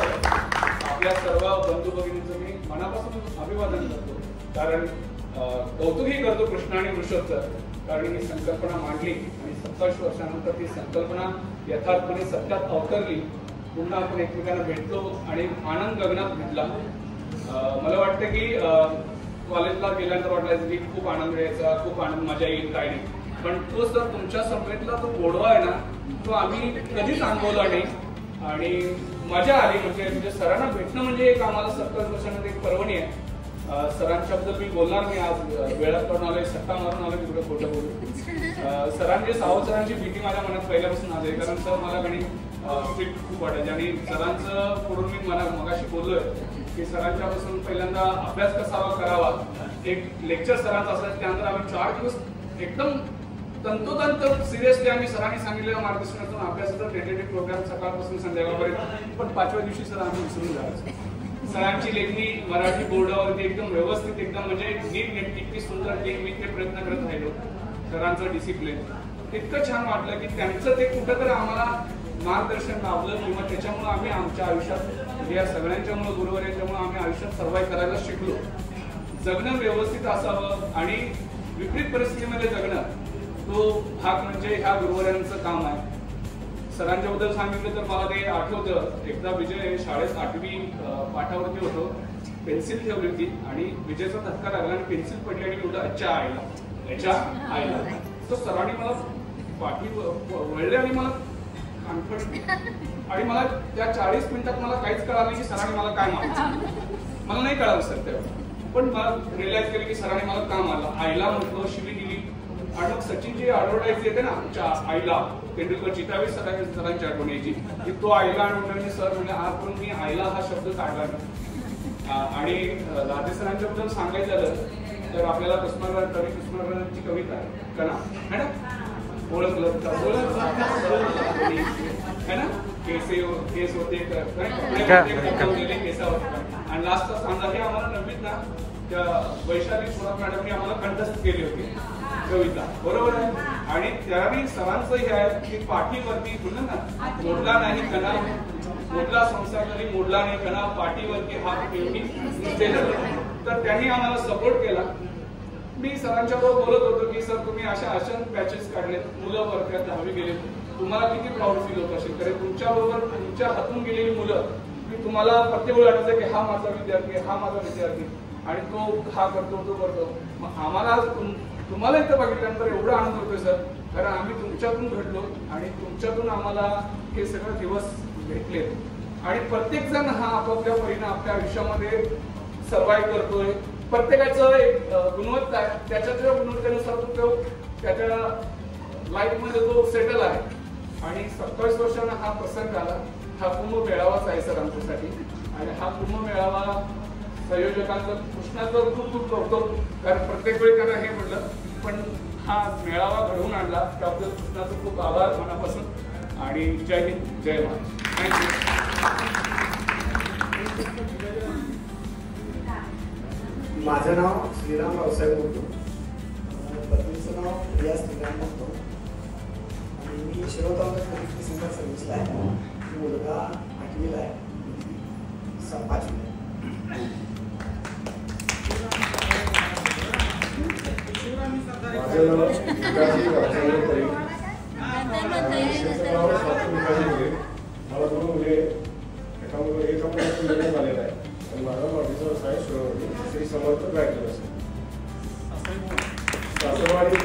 आपल्या सर्व बंधू भगिनींचं मी मनापासून अभिवादन करतो. कारण कौतुकही करतो कृष्ण आणि वृषभचं, कारण ही संकल्पना मांडली आणि 27 वर्षानंतर ती संकल्पना यथार्थपणे सत्यात अवतरली. पुन्हा आपण एकमेकांना भेटलो आणि आनंद गगनात भेटला. मला वाटतं की कॉलेजला गेल्यानंतर वाटायचं की खूप आनंद यायचा, खूप आनंद मजा येईल काय नाही, पण तो सर तुमच्या समवेतला तो गोडवा आहे ना, तो आम्ही कधीच अनुभवला नाही आणि मजा आली. म्हणजे सरांना भेटणं म्हणजे एक आम्हाला 27 वर्षानंतर एक पर्वणी आहे. सरांच्याबद्दल मी बोलणार नाही, आज वेळात करून आलोय, सट्टा मारून आलोय, तिकडे खोटं बोलू. सरांची सावंत सरांची भीती माझ्या मनात पहिल्यापासून आली, कारण सर मला गणित स्ट्रिक्ट खूप वाटायचे आणि सरांचं पुढून मी मगाशी बोललोय की सरांच्यापासून पहिल्यांदा अभ्यास कसा करावा. एक लेक्चर सरांचं असायचं, त्यानंतर आम्ही 4 दिवस एकदम तंतोतंत सिरियसली आम्ही सरांनी सांगितलेल्या मार्गदर्शनातून अभ्यासाचा टेंटेटिव्ह प्रोग्राम सकाळपासून संध्याकाळपर्यंत. पण 5व्या दिवशी सर आम्ही विसरून जायचो. सरांची लेखणी मराठी बोर्डावरती एकदम व्यवस्थित, एकदम म्हणजे नीट नेटकी सुंदर मी ते प्रयत्न करत राहिलो. सरांचं डिसिप्लिन इतकं छान वाटलं की त्यांचं ते कुठंतरी आम्हाला मार्गदर्शन लाभलं किंवा त्याच्यामुळे आम्ही आमच्या आयुष्यात म्हणजे या सगळ्यांच्यामुळे गुरुवर्यांच्यामुळे आम्ही आयुष्यात सर्वाइव्ह करायला शिकलो. जगणं व्यवस्थित असावं आणि विपरीत परिस्थितीमध्ये जगणं, तो भाग म्हणजे ह्या गुरुवर्यांचं काम आहे. सरांच्याबद्दल सांगितलं तर मला ते आठवतं, एकदा विजय शाळेत 8वी पाठावरती होतो, पेन्सिल ठेवली होती आणि विजयचा धक्का लागला आणि पेन्सिल पडली आणि एवढं याच्या आईला तर सरांनी मला पाठी वळले आणि मला आणि मला त्या 40 मिनिटात मला काहीच कळालं नाही की सरांनी मला काय मागितलं. मला नाही कळालं सर तेव्हा, पण मला रिअलाइज केलं की सरांनी मला का मारलं. आईला म्हटलं, शिवी दिली. आणि मग सचिनची ॲडव्हर्टाईज येते ना आमच्या आईला, तेंडुलकर चितावी सरांची आठवण यायची की तो आईला आणि सर म्हणजे आजपर्यंत मी आईला हा शब्द काढला नाही. आणि राधे सरांच्याबद्दल सांगायचं झालं तर आपल्याला कृष्णराजांची कविता आहे कणा है ना, ओळखलं है ना, केस होते केसा होते. आणि लास्टचा सांगा हे आम्हाला नवीन ना त्या वैशाली थोरात मॅडमनी आम्हाला कंठस्थ केली होती कविता, बरोबर आहे. आणि त्यावेळी सरांचं हे आहे की पाठीवरती म्हणलं ना, मोडला नाही कणा, मोडला संसार तरी मोडला नाही कणा, पाठीवरती हात ठेवून तर त्यांनी आम्हाला सपोर्ट केला. मी सरांच्या बरोबर बोलत होतो की सर तुम्ही अशा पॅचेस काढलेत, मुलं वर्गात 10वी गेले, तुम्हाला किती प्राऊड फील होत असेल. कारण तुमच्या बरोबर तुमच्या हातून गेलेली मुलं की तुम्हाला प्रत्येक वेळी आठवतं की हा माझा विद्यार्थी, हा माझा विद्यार्थी आणि तो हा करतो तो करतो. मग आम्हाला तुम्हाला इथं बघितल्यानंतर एवढा आनंद होतोय सर, कारण आम्ही तुमच्यातून घडलो आणि तुमच्यातून आम्हाला हे सगळे दिवस भेटले. आणि प्रत्येक जण हा आपापल्या परीने आपल्या आयुष्यामध्ये सर्वाइव्ह करतोय. प्रत्येकाचं एक गुणवत्ता आहे, त्याच्या गुणवत्तेनुसार तो त्याच्या लाईफमध्ये तो सेटल आहे. आणि 27 वर्षांना हा प्रसंग आला. हा कुंभ मेळावाच आहे सर आमच्यासाठी. आणि हा कुंभ मेळावा संयोजकांचं कृष्णाचं खूप खूप कौतुक, कारण प्रत्येक वेळी त्यांना हे म्हटलं, पण हा मेळावा घडवून आणला त्याबद्दल कृष्णाचं खूप आभार मनापासून. आणि जय हिंद, जय महाराष्ट्र. थँक्यू. माझं नाव श्रीराम रावसाहेब बोलतो. पत्नीचं नाव प्रिया श्रीराम बोलतो आणि मी शिरोळ तालुक्यात सिंगर सर्व्हिसला आहे. मुलगा 8वीला आहे, 5वीला आहे. एका मुलाचं इंजिनियर झालेलं आहे आणि माझा नोकरीचा व्यवसाय श्री समर्थ बँकेत असेल सासरवाडी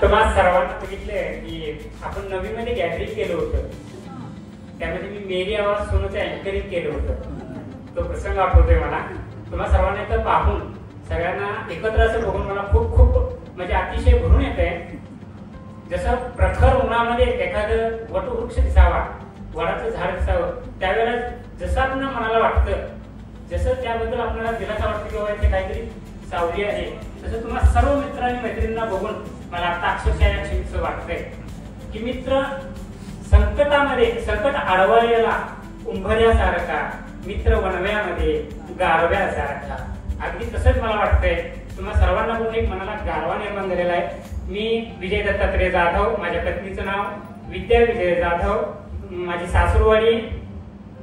तुम्हाला सर्वांना बघितलंय की आपण नवीमध्ये गॅदरिंग केलं होतं, त्यामध्ये मी मेरी आवाज सोनूचं अँकरिंग केलं होतं. तो प्रसंग आठवतोय मला. तुम्हाला सर्वांना इथं पाहून सगळ्यांना एकत्र असं बघून मला खूप खूप म्हणजे अतिशय भरून येत आहे. जसं प्रखर उन्हामध्ये एखादं वटवृक्ष दिसावा, वडाचं झाड दिसावं, त्यावेळेला जसं आपल्याला मनाला वाटतं, जसं त्याबद्दल आपल्याला दिलासा वाटतं किंवा इथे काहीतरी सावली आहे, तसं तुम्हाला सर्व मित्र आणि मैत्रिणींना बघून मला आता अक्षरशः या क्षणी वाटतंय की मित्र संकटामध्ये संकट अडवायला उंबऱ्यासारखा, मित्र वनव्यामध्ये गारव्यासारखा. अगदी तसंच मला वाटतंय. तुम्हाला सर्वांना बघून एक मनाला गारवा निर्माण झालेला आहे. मी विजय दत्तात्रय जाधव, माझ्या पत्नीचं नाव विद्या विजय जाधव, माझी सासूरवाडी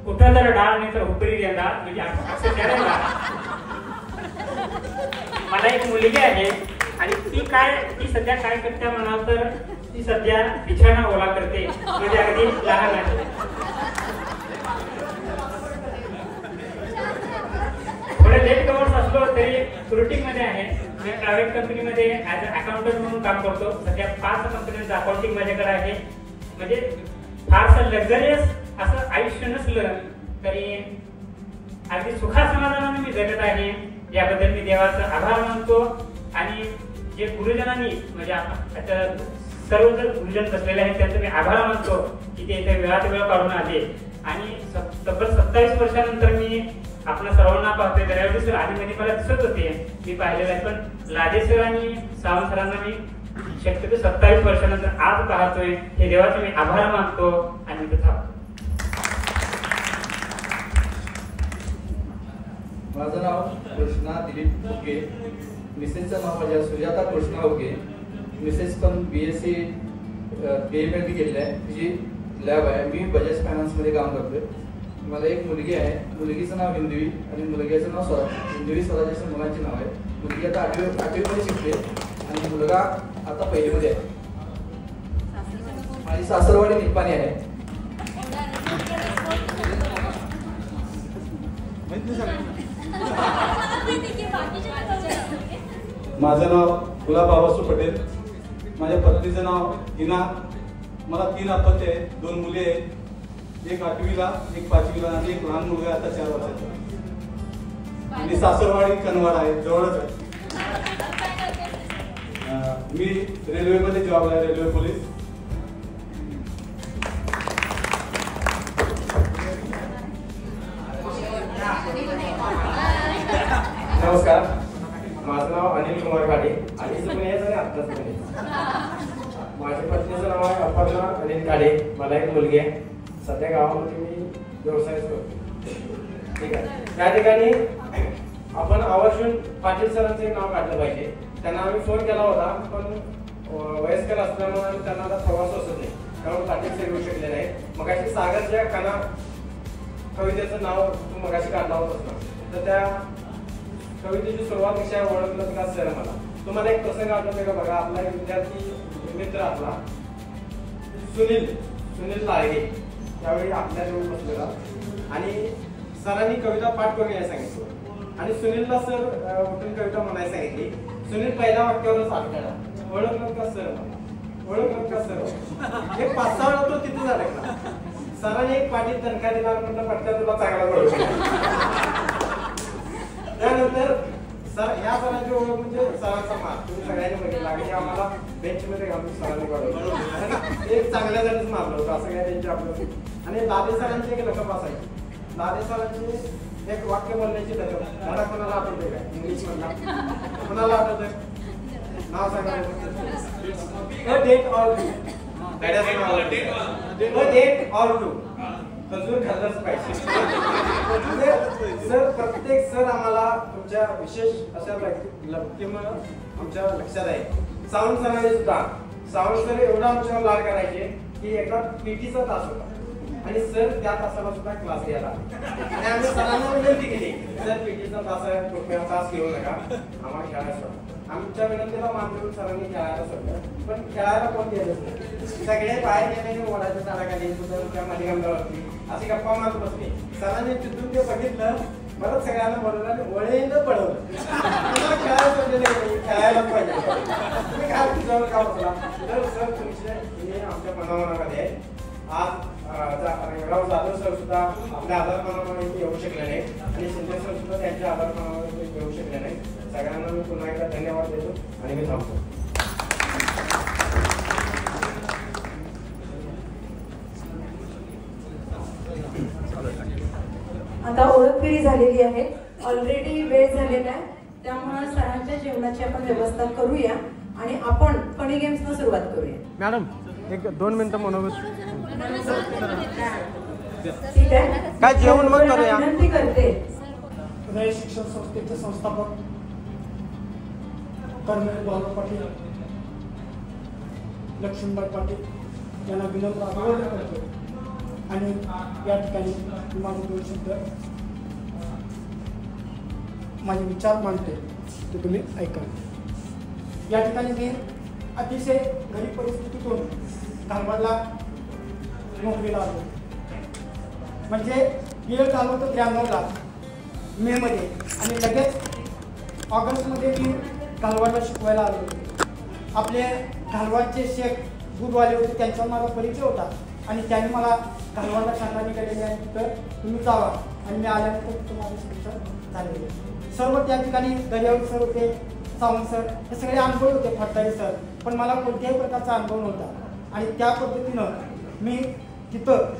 कुठं तर डाळ नाही तर हुपरी देंदा, म्हणजे असं मला एक मुलगी आहे आणि ती सध्या काय करते म्हणाल तर ती सध्या बिछाना ओला करते, म्हणजे अगदी लहान आहे. थोडे लेट कवर्स असलो तरी रुटीन मध्ये आहे. मी प्रायव्हेट कंपनीमध्ये ऍज अ अकाउंटंट म्हणून काम करतो. सध्या 5 कंपन्यांचं अकाउंटिंग माझ्याकडे आहे. म्हणजे फारसं लक्झरियस असं आयुष्य नसलं तरी अगदी सुखासमाधानाने मी जगत आहे. याबद्दल मी देवाचा आभार मानतो. आणि जे गुरुजनांनी म्हणजे सर्व जर गुरुजन बसलेले आहेत त्यांचा मी आभार मानतो की ते इथे वेळात वेळ काढून आले. आणि तब्बल 27 वर्षानंतर मी आपण सर्वांना पाहतोय. दर्यावडी सर आधीमध्ये मला दिसत होते, मी पाहिलेलं आहे, पण लादे सर आणि सावंत सरांना मी शक्यतो 27 वर्षानंतर आज पाहतोय. हे देवाचे मी आभार मानतो आणि मी थांबतो. माझं नाव कृष्णा दिलीप उके, मिसेसचं नाव माझ्या सुजाता कृष्णा उके. मिसेस पण BSc BA केलेलं आहे, तिची लॅब आहे. मी बजाज फायनान्समध्ये काम करतोय. मला एक मुलगी आहे, मुलगीचं नाव हिंदवी आणि मुलग्याचं नाव स्वराज. हिंदवी स्वराज असं मुलांचे नाव आहे. मुलगी आता 8वीमध्ये शिकते आणि मुलगा आता 1लीमध्ये आहे. माझी सासरवाडी निप्पाणी आहे. माझं नाव गुलाब बाबासू पटेल, माझ्या पत्नीचं नाव हिना. मला 3 अपत्य आहेत, 2 मुले आहेत, एक 8वीला, एक 5वीला आणि एक लहान मुलगा आता 4 वर्षाचा. आणि सासरवाडी कनवाड आहे, जवळच आहे. मी रेल्वेमध्ये जॉब आहे, रेल्वे पोलीस. नमस्कार, माझं नाव अनिल कुमार गाडे. आणि आत्ताच माझ्या पत्नीचं नाव आहे अपर्णा अनिल गाडे. मला एक मुलगी आहे. सध्या गावामध्ये मी व्यवसायच करतो. ठीक आहे. त्या ठिकाणी आपण आवर्जून पाटील सरांचं एक नाव काढलं पाहिजे. त्यांना आम्ही फोन केला होता, पण वयस्कर असल्यामुळे त्यांना आता प्रवास असत नाही, त्यामुळे पाटील सर येऊ शकले नाही. मगाशी सागरच्या कणा कवितेचं नाव तू मगाशी काढला होतास ना, तर त्या कवितेची सुरुवात विषय ओळखलं का सर मला. तुम्हाला एक प्रसंग आठवतोय का बघा. आपला एक विद्यार्थी मित्र आपला सुनील लाळगे त्यावेळी आपल्या जवळ बसलेला आणि सरांनी कविता पाठ करून यायला सांगितलं आणि सुनीलला सर उठून कविता म्हणायला सांगितली. सुनील पहिल्या वाक्यावरच अडकला. ओळखलं का सर मला, ओळखलं का सर. एक 5-6 वेळा तो तिथे अडकला. सरांनी एक पाठीत दणका दिला, म्हटलं पटकन तुला चांगला ओळख. त्यानंतर सर ह्या सरांची ओळख म्हणजे सरांचा मार्क. तुम्ही सगळ्यांनी बघितला आणि आम्हाला बेंचमध्ये घालून सरांनी काढवलं. एक चांगल्या जणच मारलं होतं असं काय त्यांची आपलं. आणि लादे सरांची एक लकब असायची. लादे सरांची एक वाक्य बोलण्याची लकब. मला कोणाला आठवते काय इंग्लिश मधला, कोणाला आठवतंय नाव सांगा. Date or two, date or two अजून घालच पाहिजे. सर प्रत्येक सर आम्हाला तुमच्या विशेष अशा व्यक्तीमुळे आमच्या लक्षात आहे. सावंत सरांनी सुद्धा, सावंत सर एवढा आमच्यावर लाड करायचे की एकदा PT चा तास होता आणि सर त्या तासाला सुद्धा क्लास घ्यायला आणि आम्ही सरांना विनंती केली सर पीटीचा तास आहे कुठला तास घेऊ नका आम्हाला खेळायला सोडा आमच्या विनंतीला मान देऊन सरांनी खेळायला सोडलं पण खेळायला कोण गेलंच नाही सगळे बाहेर गेले वडाच्या झाडाखाली त्या मलिकांगावरती अशी गप्पा मारत बसली सरांनी तिथून ते बघितलं परत सगळ्यांना बोलवलं आणि वळेनं पडवलं खेळायला सोडले नाही खेळायला पाहिजे तुम्ही काय तुझ्यावर का बसला तर सर तुमचे आमच्या मनामनामध्ये आज रंगराव जाधव सर सुद्धा आपल्या आधारपणामध्ये येऊ शकले नाही आणि शिंदे सर सुद्धा त्यांच्या आधारपणामध्ये येऊ शकले नाही सगळ्यांना मी पुन्हा एकदा धन्यवाद देतो आणि मी थांबतो आता ओळखगिरी झालेली आहे ऑलरेडी वेळ झालेला आहे त्यामुळे सरांच्या जेवणाची आपण व्यवस्था करूया आणि आपण फनी गेम्सला सुरुवात करूया मॅडम एक 2 मिनिटं मनोगत ठीक आहे काय जेवण मग करूया विनंती करते उदय शिक्षण संस्थेचे संस्थापक कर्नल बाबा पाटील लक्ष्मीबाई पाटील यांना विनम्र अभिवादन करतो आणि या ठिकाणी माझे 2 शब्द माझे विचार मांडते ते तुम्ही ऐका या ठिकाणी मी अतिशय गरीब परिस्थितीतून धारवाडला नोकरीला आलो म्हणजे येळ झालं होतं 93ला मेमध्ये आणि लगेच ऑगस्टमध्ये मी घालवाडला शिकवायला आलो होतो आपले घालवाडचे शेख दूधवाले होते त्यांचा माझा परिचय होता आणि त्यांनी मला घालवाडला शांतानी केलेली आहे तर तुम्ही जावा आणि मी आल्यानंतर तिथं माझं शिक्षण झालेले सर्व त्या ठिकाणी दर्यावरी सर होते सावंत सर हे सगळे अनुभव होते फडतारी सर पण मला कोणत्याही प्रकारचा अनुभव नव्हता आणि त्या पद्धतीनं मी तिथं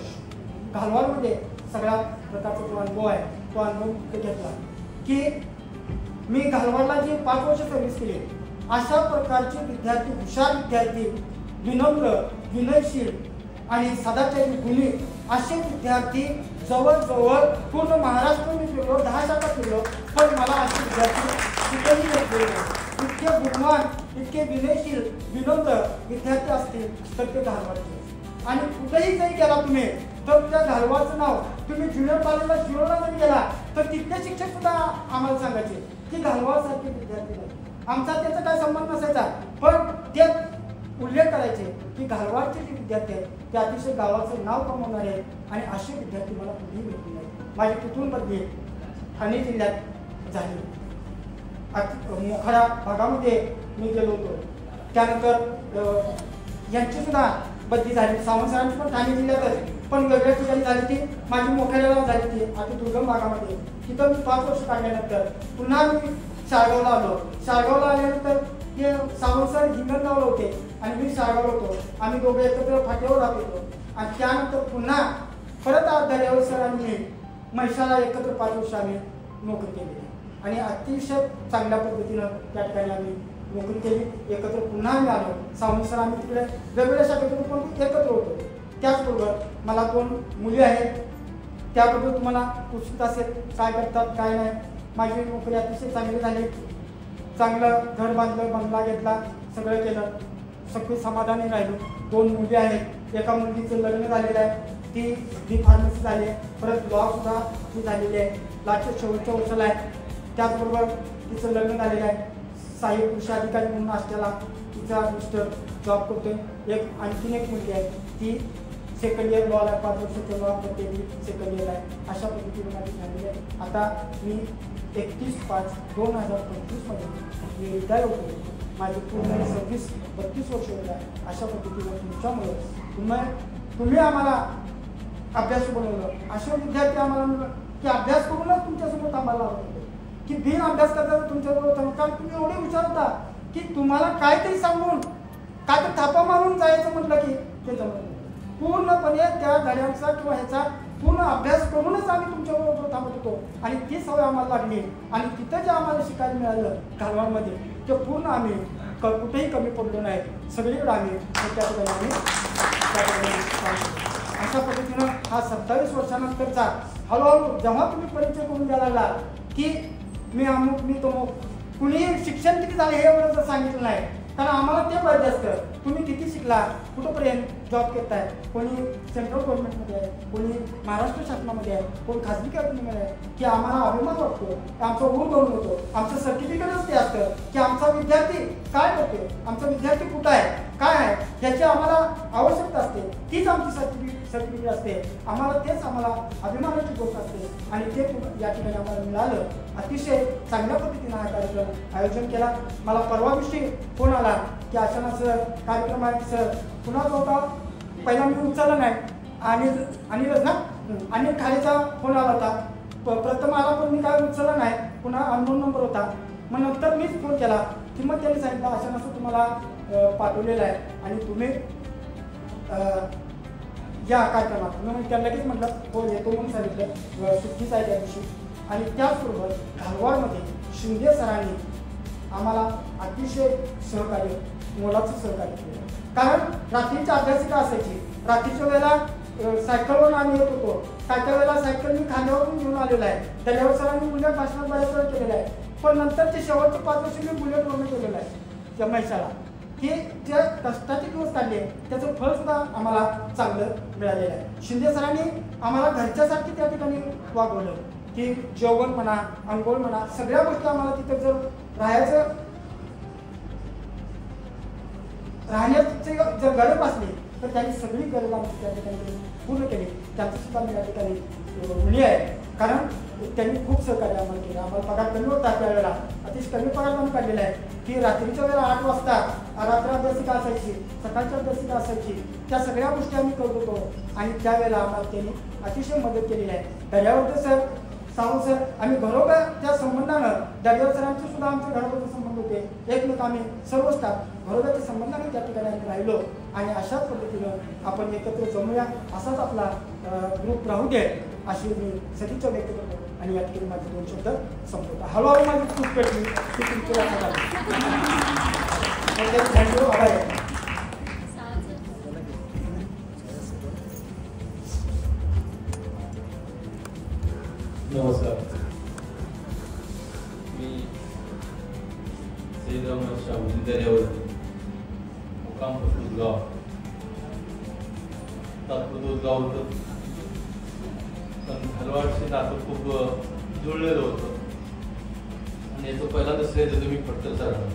घालवाडमध्ये सगळ्या प्रकारचा जो अनुभव आहे तो अनुभव घेतला की मी घालवाडला जी 5 वर्ष सर्व्हिस केली अशा प्रकारचे विद्यार्थी हुशार विद्यार्थी विनम्र विनयशील आणि सदाचारी गुणी असे विद्यार्थी जवळजवळ पूर्ण महाराष्ट्र मी फिरलो 10 शाखा फिरलो पण मला असे विद्यार्थी कुठेही भेटले इतके गुणवान इतके विनयशील विनम्र विद्यार्थी असतील तर ते घालवाडचे आणि कुठेही जरी गेला तुम्ही तर त्या घालवाचं नाव तुम्ही ज्युनियर कॉलेजला शिरोडला जरी गेला तर तिथले शिक्षक सुद्धा आम्हाला सांगायचे की घालवासारखे विद्यार्थी नाही आमचा त्याचा काय संबंध नसायचा पण ते उल्लेख करायचे की घालवाडचे जे विद्यार्थी आहेत ते अतिशय गावाचं नाव कमवणारे आहेत आणि असे विद्यार्थी मला कुठेही भेटले नाही माझी तिथून बदली ठाणे जिल्ह्यात झाली मोखाडा भागामध्ये मी गेलो होतो त्यानंतर यांची सुद्धा बदली झाली सावंत सरांची पण ठाणे जिल्ह्यातच पण वेगळ्या ठिकाणी झाली ती माझी मोखाड्याला झाली ती आता दुर्गम भागामध्ये तिथं मी 5 वर्ष काढल्यानंतर पुन्हा मी शाळगावला आलो शाळगावला आल्यानंतर ते सावंत सर हिंगणगावला होते आणि मी शाळगावला होतो आम्ही दोघे एकत्र फाट्यावर राहत होतो आणि त्यानंतर पुन्हा परत दर्यावर सर आणि मी म्हैसाला एकत्र 5 वर्ष आम्ही नोकरी केली आणि अतिशय चांगल्या पद्धतीनं त्या ठिकाणी आम्ही नोकरी केली एकत्र पुन्हा आम्ही आलो सावंत सर आम्ही तिकडे वेगवेगळ्या शाखेतून पण एकत्र होतो त्याचबरोबर मला 2 मुली आहेत त्याबद्दल तुम्हाला उत्सुक असेल काय करतात काय नाही माझी नोकरी अतिशय चांगली झाली चांगलं घर बांधलं बंगला घेतला सगळं केलं सगळी समाधानी राहिलो 2 मुली आहेत एका मुलगीचं लग्न झालेलं आहे ती बी फार्मसी झाली आहे परत लॉ सुद्धा ती झालेली आहे लाच्या शेवटच्या वर्षाला आहे त्याचबरोबर तिचं लग्न झालेलं आहे सहाय्यक कृषी अधिकारी म्हणून असलेला तिचा मिस्टर जॉब करतोय आणखीन एक मुलगी आहे ती सेकंड इयर लॉला 5 वर्षाच्या लॉ करते ती सेकंड इयर आहे अशा पद्धतीने माझी झालेली आहे आता मी 31/5/2025 मध्ये मी रिटायर होतो माझी पूर्ण सर्व्हिस 32 वर्ष होत आहे अशा पद्धतीने तुमच्यामुळे तुम्ही आम्हाला अभ्यास बनवलं असे विद्यार्थी आम्हाला की अभ्यास करूनच तुमच्यासोबत आम्हाला आवडत होते की बिन अभ्यास करता तुमच्याबरोबर होता कारण तुम्ही एवढे हुशार होता की तुम्हाला काहीतरी सांगून काहीतरी थापा मारून जायचं म्हटलं की ते जमत नाही पूर्णपणे त्या धड्यांचा किंवा ह्याचा पूर्ण अभ्यास करूनच आम्ही तुमच्याबरोबर थांबत होतो आणि ती सवय आम्हाला लागली आणि तिथं जे आम्हाला शिकायला मिळालं घालवाडमध्ये ते पूर्ण आम्ही कुठेही कमी पडलो नाही सगळीकडे आम्ही त्या ठिकाणी अशा पद्धतीनं हा 27 वर्षानंतरचा हळूहळू जेव्हा तुम्ही परिचय करून द्यायला लागला की मी अमुक मी तमुक कुणीही शिक्षण किती झाले हे एवढं जर सांगितलं नाही कारण आम्हाला ते पाहिजे असतं. तुम्ही किती शिकला, कुठंपर्यंत जॉब करताय, कोणी सेंट्रल गव्हर्नमेंटमध्ये आहे, कोणी महाराष्ट्र शासनामध्ये आहे, कोण खाजगी कंपनीमध्ये आहे, की आम्हाला अभिमान वाटतो, आमचा ऊर करून होतो. आमचं सर्टिफिकेटच ते असतं की आमचा विद्यार्थी काय करतो, आमचा विद्यार्थी कुठं आहे, काय आहे, याची आम्हाला आवश्यकता असते. तीच आमची सर्टिफिकेट असते. आम्हाला अभिमानाची गोष्ट असते आणि ते या ठिकाणी आम्हाला मिळालं. अतिशय चांगल्या पद्धतीनं हा कार्यक्रम आयोजन केला. मला परवा दिवशी फोन आला की अचानक सर कार्यक्रम आहे सर. पुन्हा जो होता पहिला मी उचलला नाही अनिलच ना अनिल खालीचा फोन आला होता. प्रथम आला पण मी काय उचलला नाही. पुन्हा अननोन नंबर होता. मग नंतर मीच फोन केला की मग त्यांनी सांगितलं अचानक तुम्हाला पाठवलेलं आहे आणि तुम्ही या कार्यक्रमात. मग त्या लगेच म्हटलं हो येतो म्हणून सांगितलं. सुट्टीच आहे त्या दिवशी. आणि त्याचबरोबर धारवाडमध्ये शिंदे सरांनी आम्हाला अतिशय सहकार्य, मोलाचं सहकार्य केलं. कारण रात्रीची अभ्यासिका असायची. रात्रीच्या वेळेला सायकलवरून आम्ही येत होतो. काय वेळेला सायकल मी खांद्यावरून घेऊन आलेला आहे. त्याच्यावर सरांनी बुलेट भाषणात बऱ्याच वेळा केलेलं आहे. पण नंतरचे शेवटचे 5 वर्ष मी बुलेटवरून केलेलं आहे त्या म्हैसाला. की जे कष्टाचे दिवस काढले त्याचं फळ सुद्धा आम्हाला चांगलं मिळालेलं आहे. शिंदे सरांनी आम्हाला घरच्यासारखी त्या ठिकाणी वागवलं की जेवण म्हणा, अंघोळ म्हणा, सगळ्या गोष्टी आम्हाला तिथे जर राहण्याची जर गरज असली तर त्यांनी सगळी गरज आमची त्या ठिकाणी पूर्ण केली. त्याचं सुद्धा मी या ठिकाणी ऋणी आहे. कारण त्यांनी खूप सहकार्य आम्हाला केलं. आम्हाला पगार कमी होता त्यावेळेला. अतिशय कमी पगार आम्ही काढलेला आहे की रात्रीच्या वेळेला 8 वाजता रात्र अभ्यासिका असायची, सकाळच्या अभ्यासिका असायची. त्या सगळ्या गोष्टी आम्ही करत होतो आणि त्यावेळेला आम्हाला त्यांनी अतिशय मदत केलेली आहे. दर्यावरती सर, सावंत सर, आम्ही घरोघर त्या संबंधानं दर्यावर सरांचे सुद्धा आमचे घरोघरचे संबंध होते. एकमेक आम्ही सर्व स्टाफ घरोघरच्या संबंधाने त्या ठिकाणी आम्ही राहिलो आणि अशाच पद्धतीनं आपण एकत्र जमूया, असाच आपला ग्रुप राहू दे अशी मी सदिच्छा व्यक्त करतो आणि या ठिकाणी माझे 2 शब्द संपवतो. हळूहळू माझी चूक पेटली की तुमच्या लक्षात आली. थँक्यू. आभार आहे. नमस्कार. मी श्रीराम शाहू दर्यावरती मुक्काम उदगाव. तात्पुरतं उदगाव होतं पण धारवाडशी नातं खूप जुळलेलं होतं आणि याचं पहिल्यांदा श्रेय देतो मी फडतर सरांना.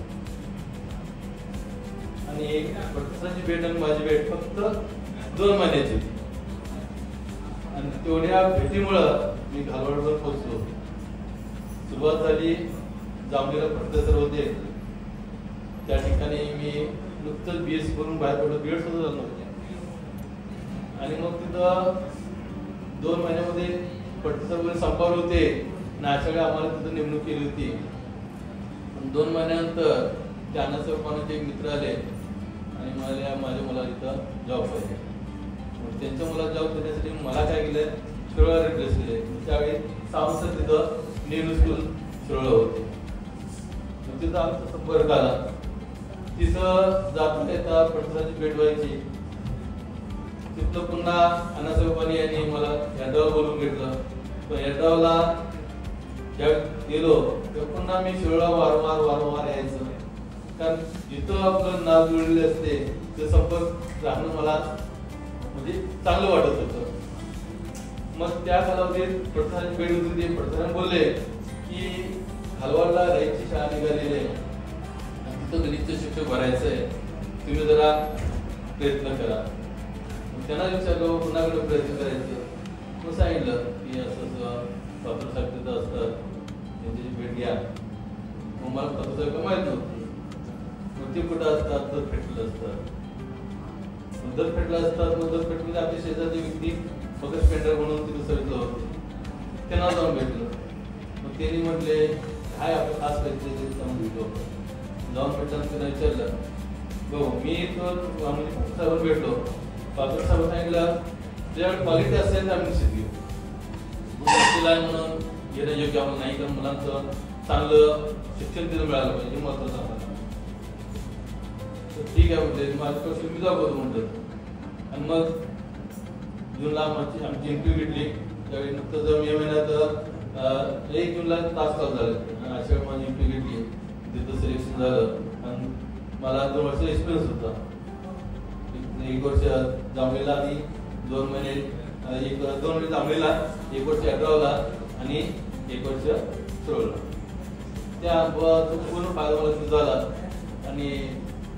आणि फडतर सरांची भेट आणि माझी भेट फक्त 2 महिन्याची आणि तेवढ्या भेटीमुळं मी घालवाडवर पोहोचलो. सुरुवात झाली जामनेरला फडतर सर होते त्या ठिकाणी मी नुकतंच BSc करून बाहेर पडलो. BEd सुद्धा झालं नव्हते आणि मग तिथं 2 महिन्यामध्ये फडतर सर वगैरे संपावर होते आणि अशा वेळी आम्हाला तिथं नेमणूक केली होती. 2 महिन्यानंतर त्या अण्णासाहेबांचे एक मित्र आले आणि म्हणाले माझ्या मुलाला इथं जॉब पाहिजे. त्यांच्या मुलाला जॉब देण्यासाठी मला काय केलं, शिरोळला रिप्लेस केले. त्यावेळी सावंत सर तिथं नेहरू स्कूल शिरोळला होते. तिथं आमचा संपर्क आला. तिथं जाता येता फडतरांची भेट व्हायची. तिथलं पुन्हा अण्णासाहेबांनी यांनी मला यड्राव बोलून घेतलं. पण यड्रावला ज्यावेळी गेलो तेव्हा पुन्हा मी शिरोळला वारंवार यायचं. कारण जिथं आपलं नाव जुळलेले असते ते संपर्क राहणं मला म्हणजे चांगलं वाटत होतं. मग त्या कालावधीत फडतरांची भेट होती. ते फडतरांनी बोलले की घालवाडला राहायची शाळा निघालेली आहे आणि तिथं गणितचं शिक्षक भरायचं आहे, तुम्ही जरा प्रयत्न करा. त्यांना विचारलं कुणाकडे प्रयत्न करायचं. मग सांगितलं की असं पात्रसाहेब तिथं असतात, त्यांची भेट घ्या. मग मला पात्रसाहेब का माहीत नव्हतं. मग ते कुठं असतात, दर फेटलं असतात. दर फेटलं असतात. मग दर फेटमध्ये आपली शेजारची व्यक्ती मगर पेंटर म्हणून तिथं सवितलं होते. त्यांना जाऊन भेटलं. मग त्यांनी म्हटले काय आपलं खास काहीतरी जाऊन भेटलो. जाऊन भेटल्यानंतर त्यांना विचारलं हो मी तर आम्ही पात्रसाहेबांना भेटलो. पात्रसाहेब सांगितलं तुझ्याकडे क्वालिटी असेल तर आम्ही निश्चित घेऊ. म्हणून घेणं योग्य आम्हाला नाही, कारण मुलांचं चांगलं शिक्षण तिथं मिळालं पाहिजे हे महत्वाचं आम्हाला. तर ठीक आहे म्हणजे माझ्यापासून मी जाऊ होतो म्हटलं. आणि मग जूनला आमची इंटरव्ह्यू घेतली. त्यावेळी नुकतं जर मे महिन्यात 1 जूनला तास चालू झाले आणि अशा माझी इंटरव्ह्यू घेतली. तिथं सिलेक्शन झालं आणि मला 2 वर्ष एक्सपिरियन्स होता. 1 वर्ष जांभळीला आणि 2 महिने 2 महिने जांभळीला, 1 वर्ष अकरावला आणि 1 वर्ष शिरोळला. त्या अनुभवाचा पूर्ण फायदा मला तिथं झाला आणि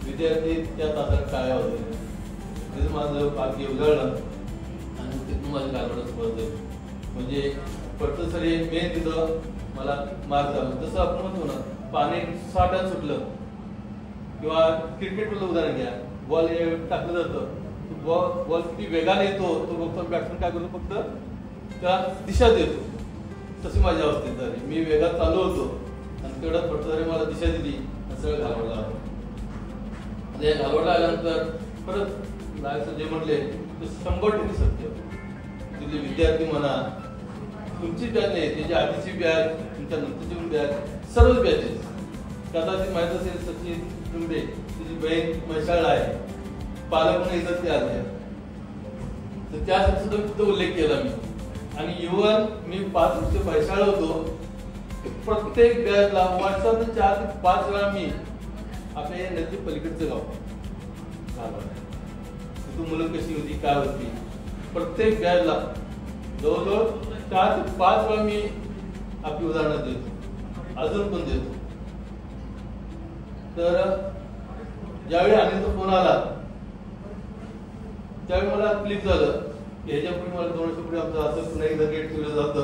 विद्यार्थी त्या तासात टाळ्या होते. तिथं माझं भाग्य उजळलं आणि तिथून माझी गालवडं सुरुवात झाली. म्हणजे फक्त सर हे मेन तिथं मला मार्क झाला. जसं आपण म्हणतो ना, पाणी 6 टन सुटलं किंवा क्रिकेटमधलं उदाहरण घ्या, बॉल टाकलं जातं, बॉल किती वेगाने येतो तो फक्त बॅट्समन काय करतो, फक्त त्या दिशा देतो. तशी माझी अवस्थेत झाली. मी वेगात चालू होतो आणि तेवढ्यात फटकाने मला दिशा दिली आणि सगळं घालवडला आलं. ते घालवडला आल्यानंतर परत लायसन जे म्हटले ते 100% सत्य. तिथले विद्यार्थी म्हणा, तुमची बॅच नाही, त्याची आधीची बॅच, तुमच्या नंतरची बॅच, सर्वच बॅचेस. कदाचित माहीत असेल सचिन टुंबे त्याची बहीण म्हैसाळला आहे, पालक म्हणून इथं ते आले, तर त्यासाठी सुद्धा तिथं उल्लेख केला मी. आणि इव्हन मी 5 वर्ष म्हैसाळ होतो, प्रत्येक बॅचला वर्षातून 4 ते 5 वेळा मी आपल्या या नदी पलीकडचं गाव घालवलं. तिथून मुलं कशी होती, काय होती, प्रत्येक बॅचला जवळजवळ 4 ते 5 वेळा मी आपली उदाहरणं देतो, अजून पण देतो. तर ज्यावेळी अनिलचा फोन आला त्यावेळी मला क्लिक झालं की ह्याच्यापूर्वी मला 2 वर्षापूर्वी आमचं असं पुन्हा एकदा गेट केलं जातं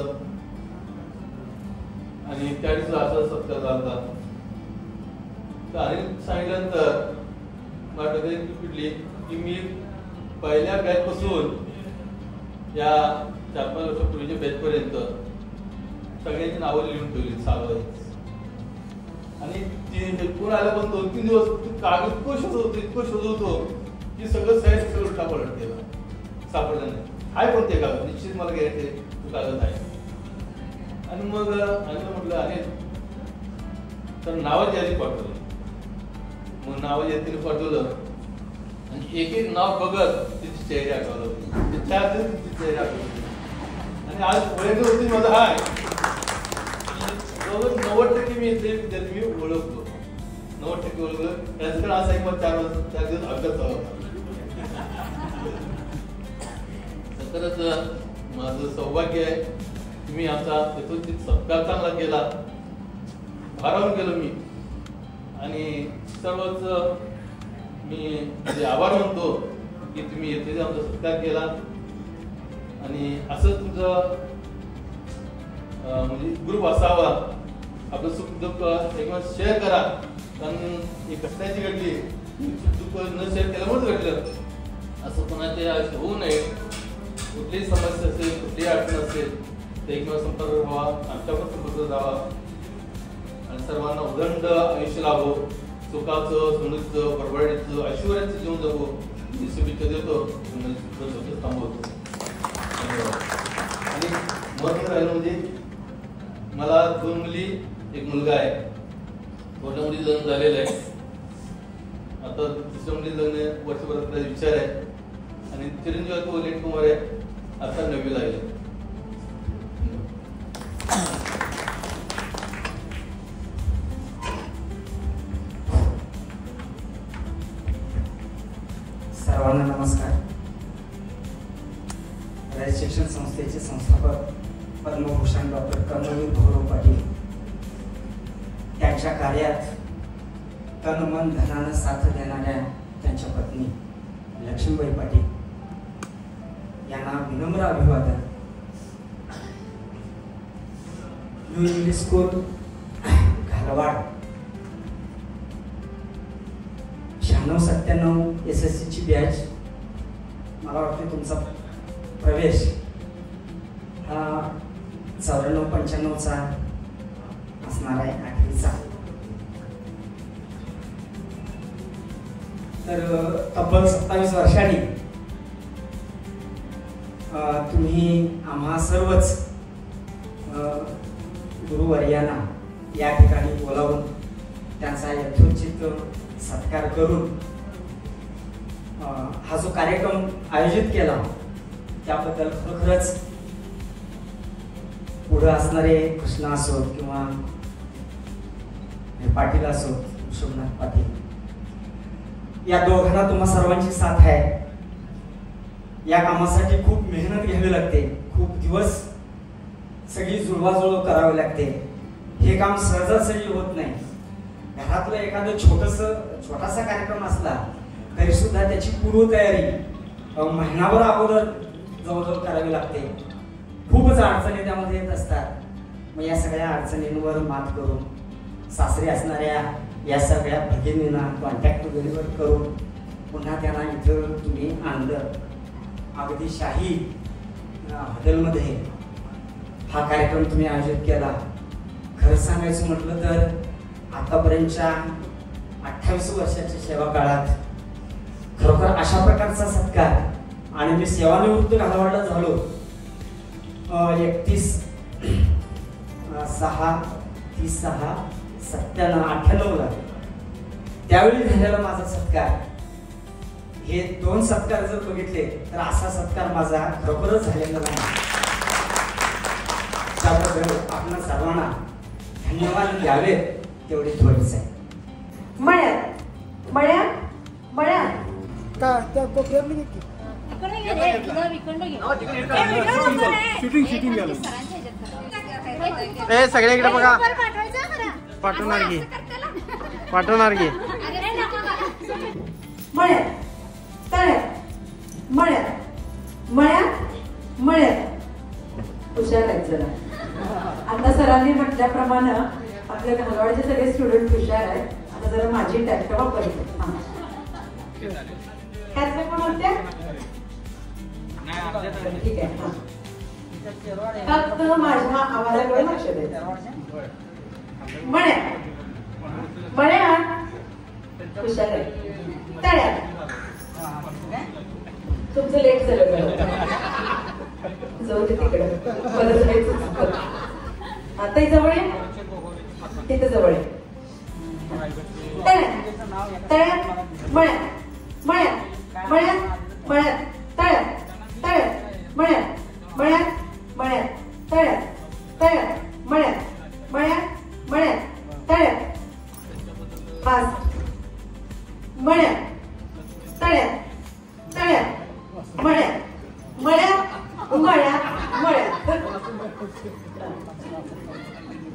आणि त्यावेळीच असा सत्कार झाला. तर अनिल सांगितल्यानंतर मला डोक्यात पिटली की मी पहिल्या बॅच पासून या 4-5 वर्षापूर्वीच्या बॅच पर्यंत सगळ्यांची नावं लिहून ठेवली 6 वर्ष. आणि ती कोण आल्या पण 2-3 दिवस कागद इतकं शोधतो की सगळं सगळं उलटा पलट केला, सापडलं नाही. आहे कोणते कागद, निश्चित मला घ्यायचे तो कागद आहे. आणि मग अनिल म्हटलं अनिल तर नावाची यादी पाठवलं. मग नावाची यादी पाठवलं आणि एक नाव बघत तिची चेहरे आठवलं होती, तिची चेहरे आठवली. आणि आज वैध होती माझं हाय 90% मी इथले विद्यार्थी मी ओळखतो, 90% ओळखलं. त्याच कारण असा एक मला 4 दिवस अभ्यास झाला होता. खरंच माझं सौभाग्य आहे की मी आमचा यथोचित सत्कार चांगला केला, भारावून गेलो मी. आणि सर्वच मी आभार मानतो की तुम्ही येथे आमचा सत्कार केला. आणि असं तुमचं म्हणजे ग्रुप असावा, आपलं सुख दुःख एकमेकांना शेअर करा. कारण ही घटनाची घडली, सुख दुःख न शेअर केल्यामुळेच घडलं. असं कोणाचे आयुष्य होऊ नये. कुठलीही समस्या असेल, कुठलीही अडचण असेल तर एकमेकांना संपर्क व्हावा, आमच्यावर संपर्क राहावा आणि सर्वांना उदंड आयुष्य लाभो, सुखाचं, समृद्धीचं, परवडीचं, ऐश्वर्याचं जीवन जगो ही शुभेच्छा देतो. थांबवतो. आणि महत्त्वाचं राहिलं म्हणजे मला 2 मुली 1 मुलगा आहे. मोठ्या मुली लग्न झालेलं आहे, आता 3ऱ्या मुली लग्न वर्षभरात विचार आहे. आणि चिरंजीव तो लेट कुमार आहे, आता 9वीला आहे. सर्वांना नमस्कार. रयत शिक्षण संस्थेचे संस्थापक पद्मभूषण डॉक्टर कर्मवीर भाऊराव पाटील त्यांच्या कार्यात तन मन धनानं साथ देणाऱ्या त्यांच्या पत्नी लक्ष्मीबाई पाटील यांना विनम्र अभिवादन. न्यू इंग्लिश स्कूल घालवाड 96-97 SSC ची बॅच. मला वाटते तुमचा प्रवेश हा 94-95चा असणार आहे, 8वीचा. तर तब्बल 27 वर्षांनी तुम्ही आम्हा सर्वच गुरुवर्यांना या ठिकाणी बोलावून त्यांचा यथोचित सत्कार करून हा जो कार्यक्रम आयोजित केला त्याबद्दल खरोखरच पुढे असणारे कृष्णा असोत किंवा पाटील असोत, शोभनाथ पाटील या दोघांना तुम्हा सर्वांची साथ आहे. या कामासाठी खूप मेहनत घ्यावी लागते, खूप दिवस सगळी जुळवाजुळव करावी लागते. हे काम सहजासहजी होत नाही. घरातलं एखादं छोटासा कार्यक्रम असला तरी सुद्धा त्याची पूर्वतयारी महिनाभर अगोदर जवळजवळ करावी लागते. खूपच अडचणी त्यामध्ये येत असतात. मग या सगळ्या अडचणींवर मात करून सासरी असणाऱ्या या सगळ्या भगिनींना कॉन्टॅक्ट वगैरे करून पुन्हा त्यांना इथं तुम्ही आणलं. अगदी शाही हॉटेलमध्ये हा कार्यक्रम तुम्ही आयोजित केला. खरं सांगायचं म्हटलं तर आतापर्यंतच्या 28 वर्षाच्या सेवा काळात खरोखर अशा प्रकारचा सत्कार, आणि मी सेवानिवृत्त घालवाडला झालो 31/6/97 त्यावेळी झालेला माझा सत्कार. हे 2 सत्कार जर बघितले तर असा सत्कार माझा खरोखरच झालेला नाही. त्याबद्दल आपल्या सर्वांना धन्यवाद द्यावे तेवढे थोडेच आहे. का त्या कोपऱ्यामध्ये नक्की शूटिंग झालं. ए सगळे इकडे बघा. पाठवणार की हुशार आहेत जरा. आता सरांनी म्हटल्याप्रमाणे आपल्या घालवाडचे सगळे स्टुडंट हुशार आहेत. आता जरा माझी टॅक्ट वापरते. कोण होत्या? ठीक आहे. फक्त माझ्या आवाजाकडे लक्ष द्यायचं. मळ्या हुशार आहे. तळ्या तुमचं लेट झालं. जाऊ दे तिकडे. आता जवळ आहे, तिथं जवळ आहे. तळ्यात मळ्यात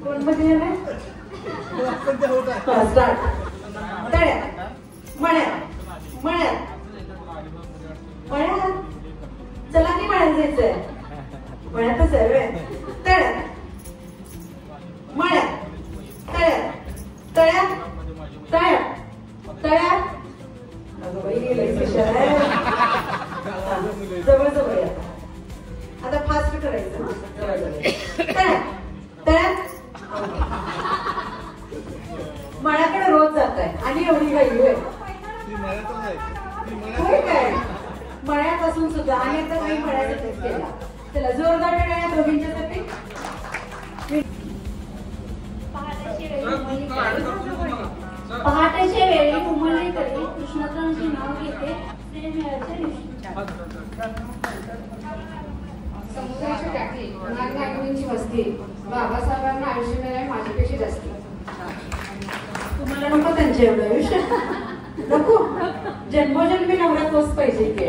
कोण मध्ये चला की मळ्यात जायचंय. मळ्यातच आहे रे. जवळ जवळ या. आता फास्ट करायचं. मळ्याकडे रोज जात आहे आणि एवढी घाई होय काय? मळ्यापासून सुद्धा आणि आता काही मळ्यासाठीच केला. चला जोरदार टाळ्या दोघींच्यासाठी. पहाटेच्या वेळी उमलली तरी कृष्णात्रांचे नाव घेते. समुद्राची टाकी, नागनागिनींची वस्ती, बाबासाहेबांना आयुष्य मिळाले माझ्यापेक्षा जास्त. तुम्हाला नको त्यांचे एवढं आयुष्य? नको. जन्मोजन्मी नवरा तोच पाहिजे की.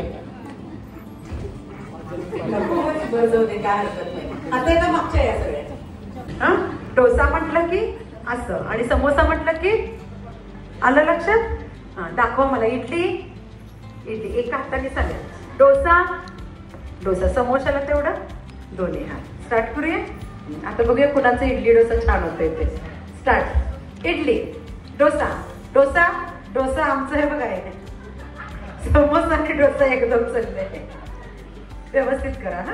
बरं जाऊ दे, काय हरकत नाही. आता येतं मागच्या या सगळ्या. डोसा म्हटलं की असं, आणि समोसा म्हटलं की आलं लक्षात. हा दाखवा मला. इडली एका हाताने चालेल. डोसा समोशाला तेवढं दोन्ही हात. स्टार्ट करूया. आता बघूया कुणाचं इडली डोसा छान होतंय ते. स्टार्ट. इडली डोसा आमचं हे बघा. समोसा आणि डोसा एकदम चाललंय. व्यवस्थित करा हा.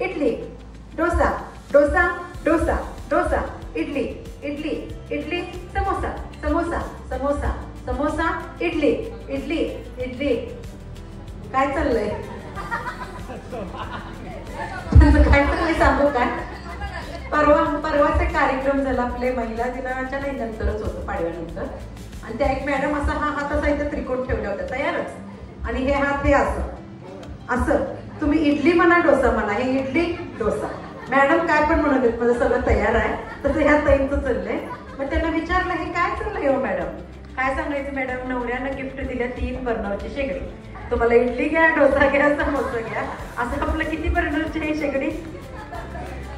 इडली डोसा इडली समोसा इडली. काय चाललंय? काय चाललंय सांगू काय? परवाचा कार्यक्रम झाला आपले महिला दिनाच्या नाही नंतरच होतं, पाडव्यानंतर. आणि त्या एक मॅडम असा हा हात असा इथं त्रिकोण ठेवल्या होत्या तयारच. आणि हे हात हे असं तुम्ही इडली म्हणा डोसा म्हणा, हे इडली डोसा. मॅडम काय पण म्हणत आहेत, माझं सगळं तयार आहे. तसं ह्या ताईंचं चाललंय. मग त्यांना विचारलं हे काय चाललंय हो मॅडम? काय सांगायचं मॅडम, नवऱ्यानं गिफ्ट दिल्या 3 बर्नरची शेगडी. तुम्हाला इडली घ्या, डोसा घ्या, समोसा घ्या, असं आपलं किती बर्नरची आहे शेगडी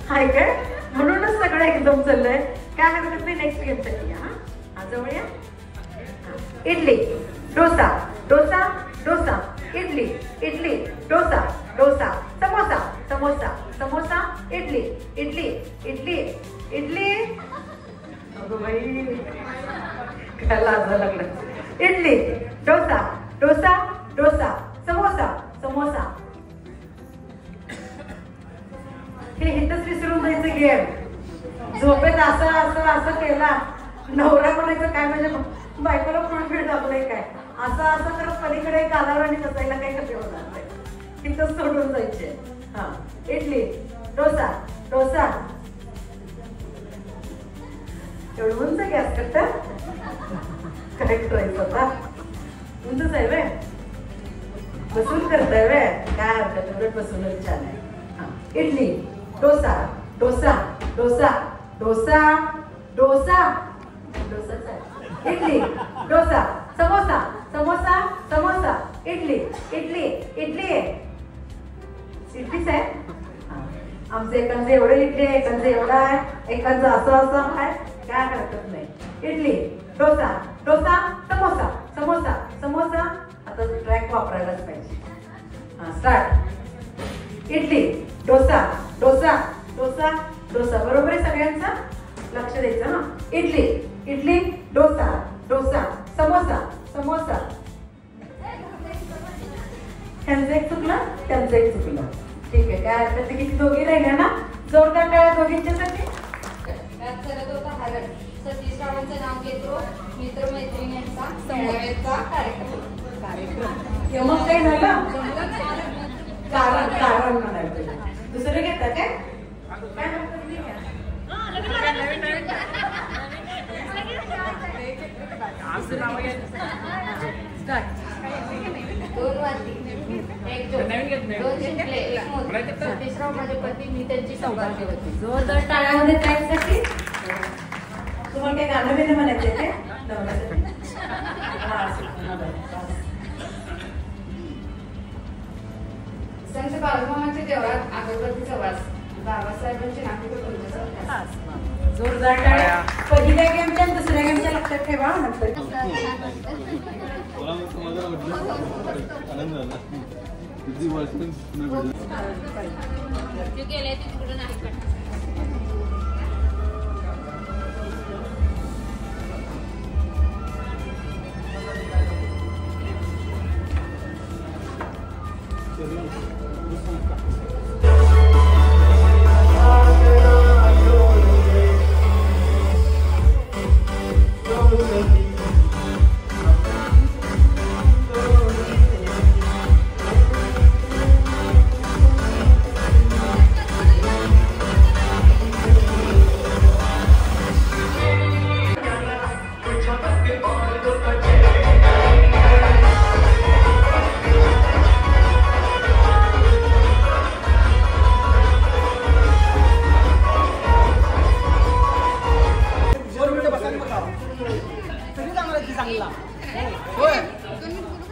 हाय काय? म्हणूनच सगळं एकदम चाललंय. काय हरकत नाही, नेक्स्ट गेमसाठी हा जवळ या. इडली डोसा, डोसा डोसा, इडली इडली, डोसा डोसा, समोसा समोसा समोसा, इडली इडली इडली इडली. अगं बाई काय लाजायला लागलं. इडली डोसा डोसा डोसा, समोसा समोसा. हे हितच विसरून जायचं गेम. झोपेत असं असं असं केला, नवरा म्हणायचं काय म्हणजे बायकोला फुलफिल दाखवलंय काय, असं असं करत पलीकडे गालावर आणि बसायला काही कमी होणार नाही. तिथंच सोडून जायचे. हा इडली डोसा डोसा. एवढं उंच गॅस करता काय करायचं आता, उंचच आहे वे, बसून करताय वे, काय हरकत नाही, बसूनच छान आहे. इडली डोसा डोसा डोसा डोसा डोसा डोसाच आहे. इडली डोसा समोसा समोसा समोसा, इडली इडली इडली आहे. इडलीच आहे. आमचं एकांचं एवढं इडली आहे, एकांचं एवढं आहे, एकांचं असं असं आहे, काय हरकत नाही. इडली डोसा डोसा समोसा समोसा समोसा. आता ट्रॅक वापरायलाच पाहिजे. हा स्टार्ट. इडली डोसा डोसा डोसा डोसा. बरोबर आहे सगळ्यांचा, लक्ष द्यायचं ना. इडली इडली डोसा डोसा समोसा समोसा. त्यांचं एक चुकलं, त्यांचं एक चुकलं. ठीक आहे, काय हरकत नाही. किती दोघी राहिल्या ना, जोरदार टाळ्या दोघींच्यासाठी. त्यात करत होता हरण. सतीश रावांचं नाव घेतो. मित्रमैत्रिणींचा समवेतचा कार्यक्रम. मग काय झालं, कारण कारण म्हणायचं. दुसरं घेता काय? दोन वाटी, एक जोड, दोन शिंपले, एक मोती. सतीशराव माझे पती, मी त्यांची सौभाग्य होती. जोरदार टाळ्यामध्ये टाळ्यासाठी. तुम्हाला काय गाणं बिणं म्हणायचं काय? संत बाळूमामाच्या देवळात अगरबत्तीचा वास. बाबासाहेबांची नाटक तुमच्या. जोरदार टाळ्या. पहिल्या गेमच्या दुसऱ्या गेमच्या लक्षात ठेवा. नंतर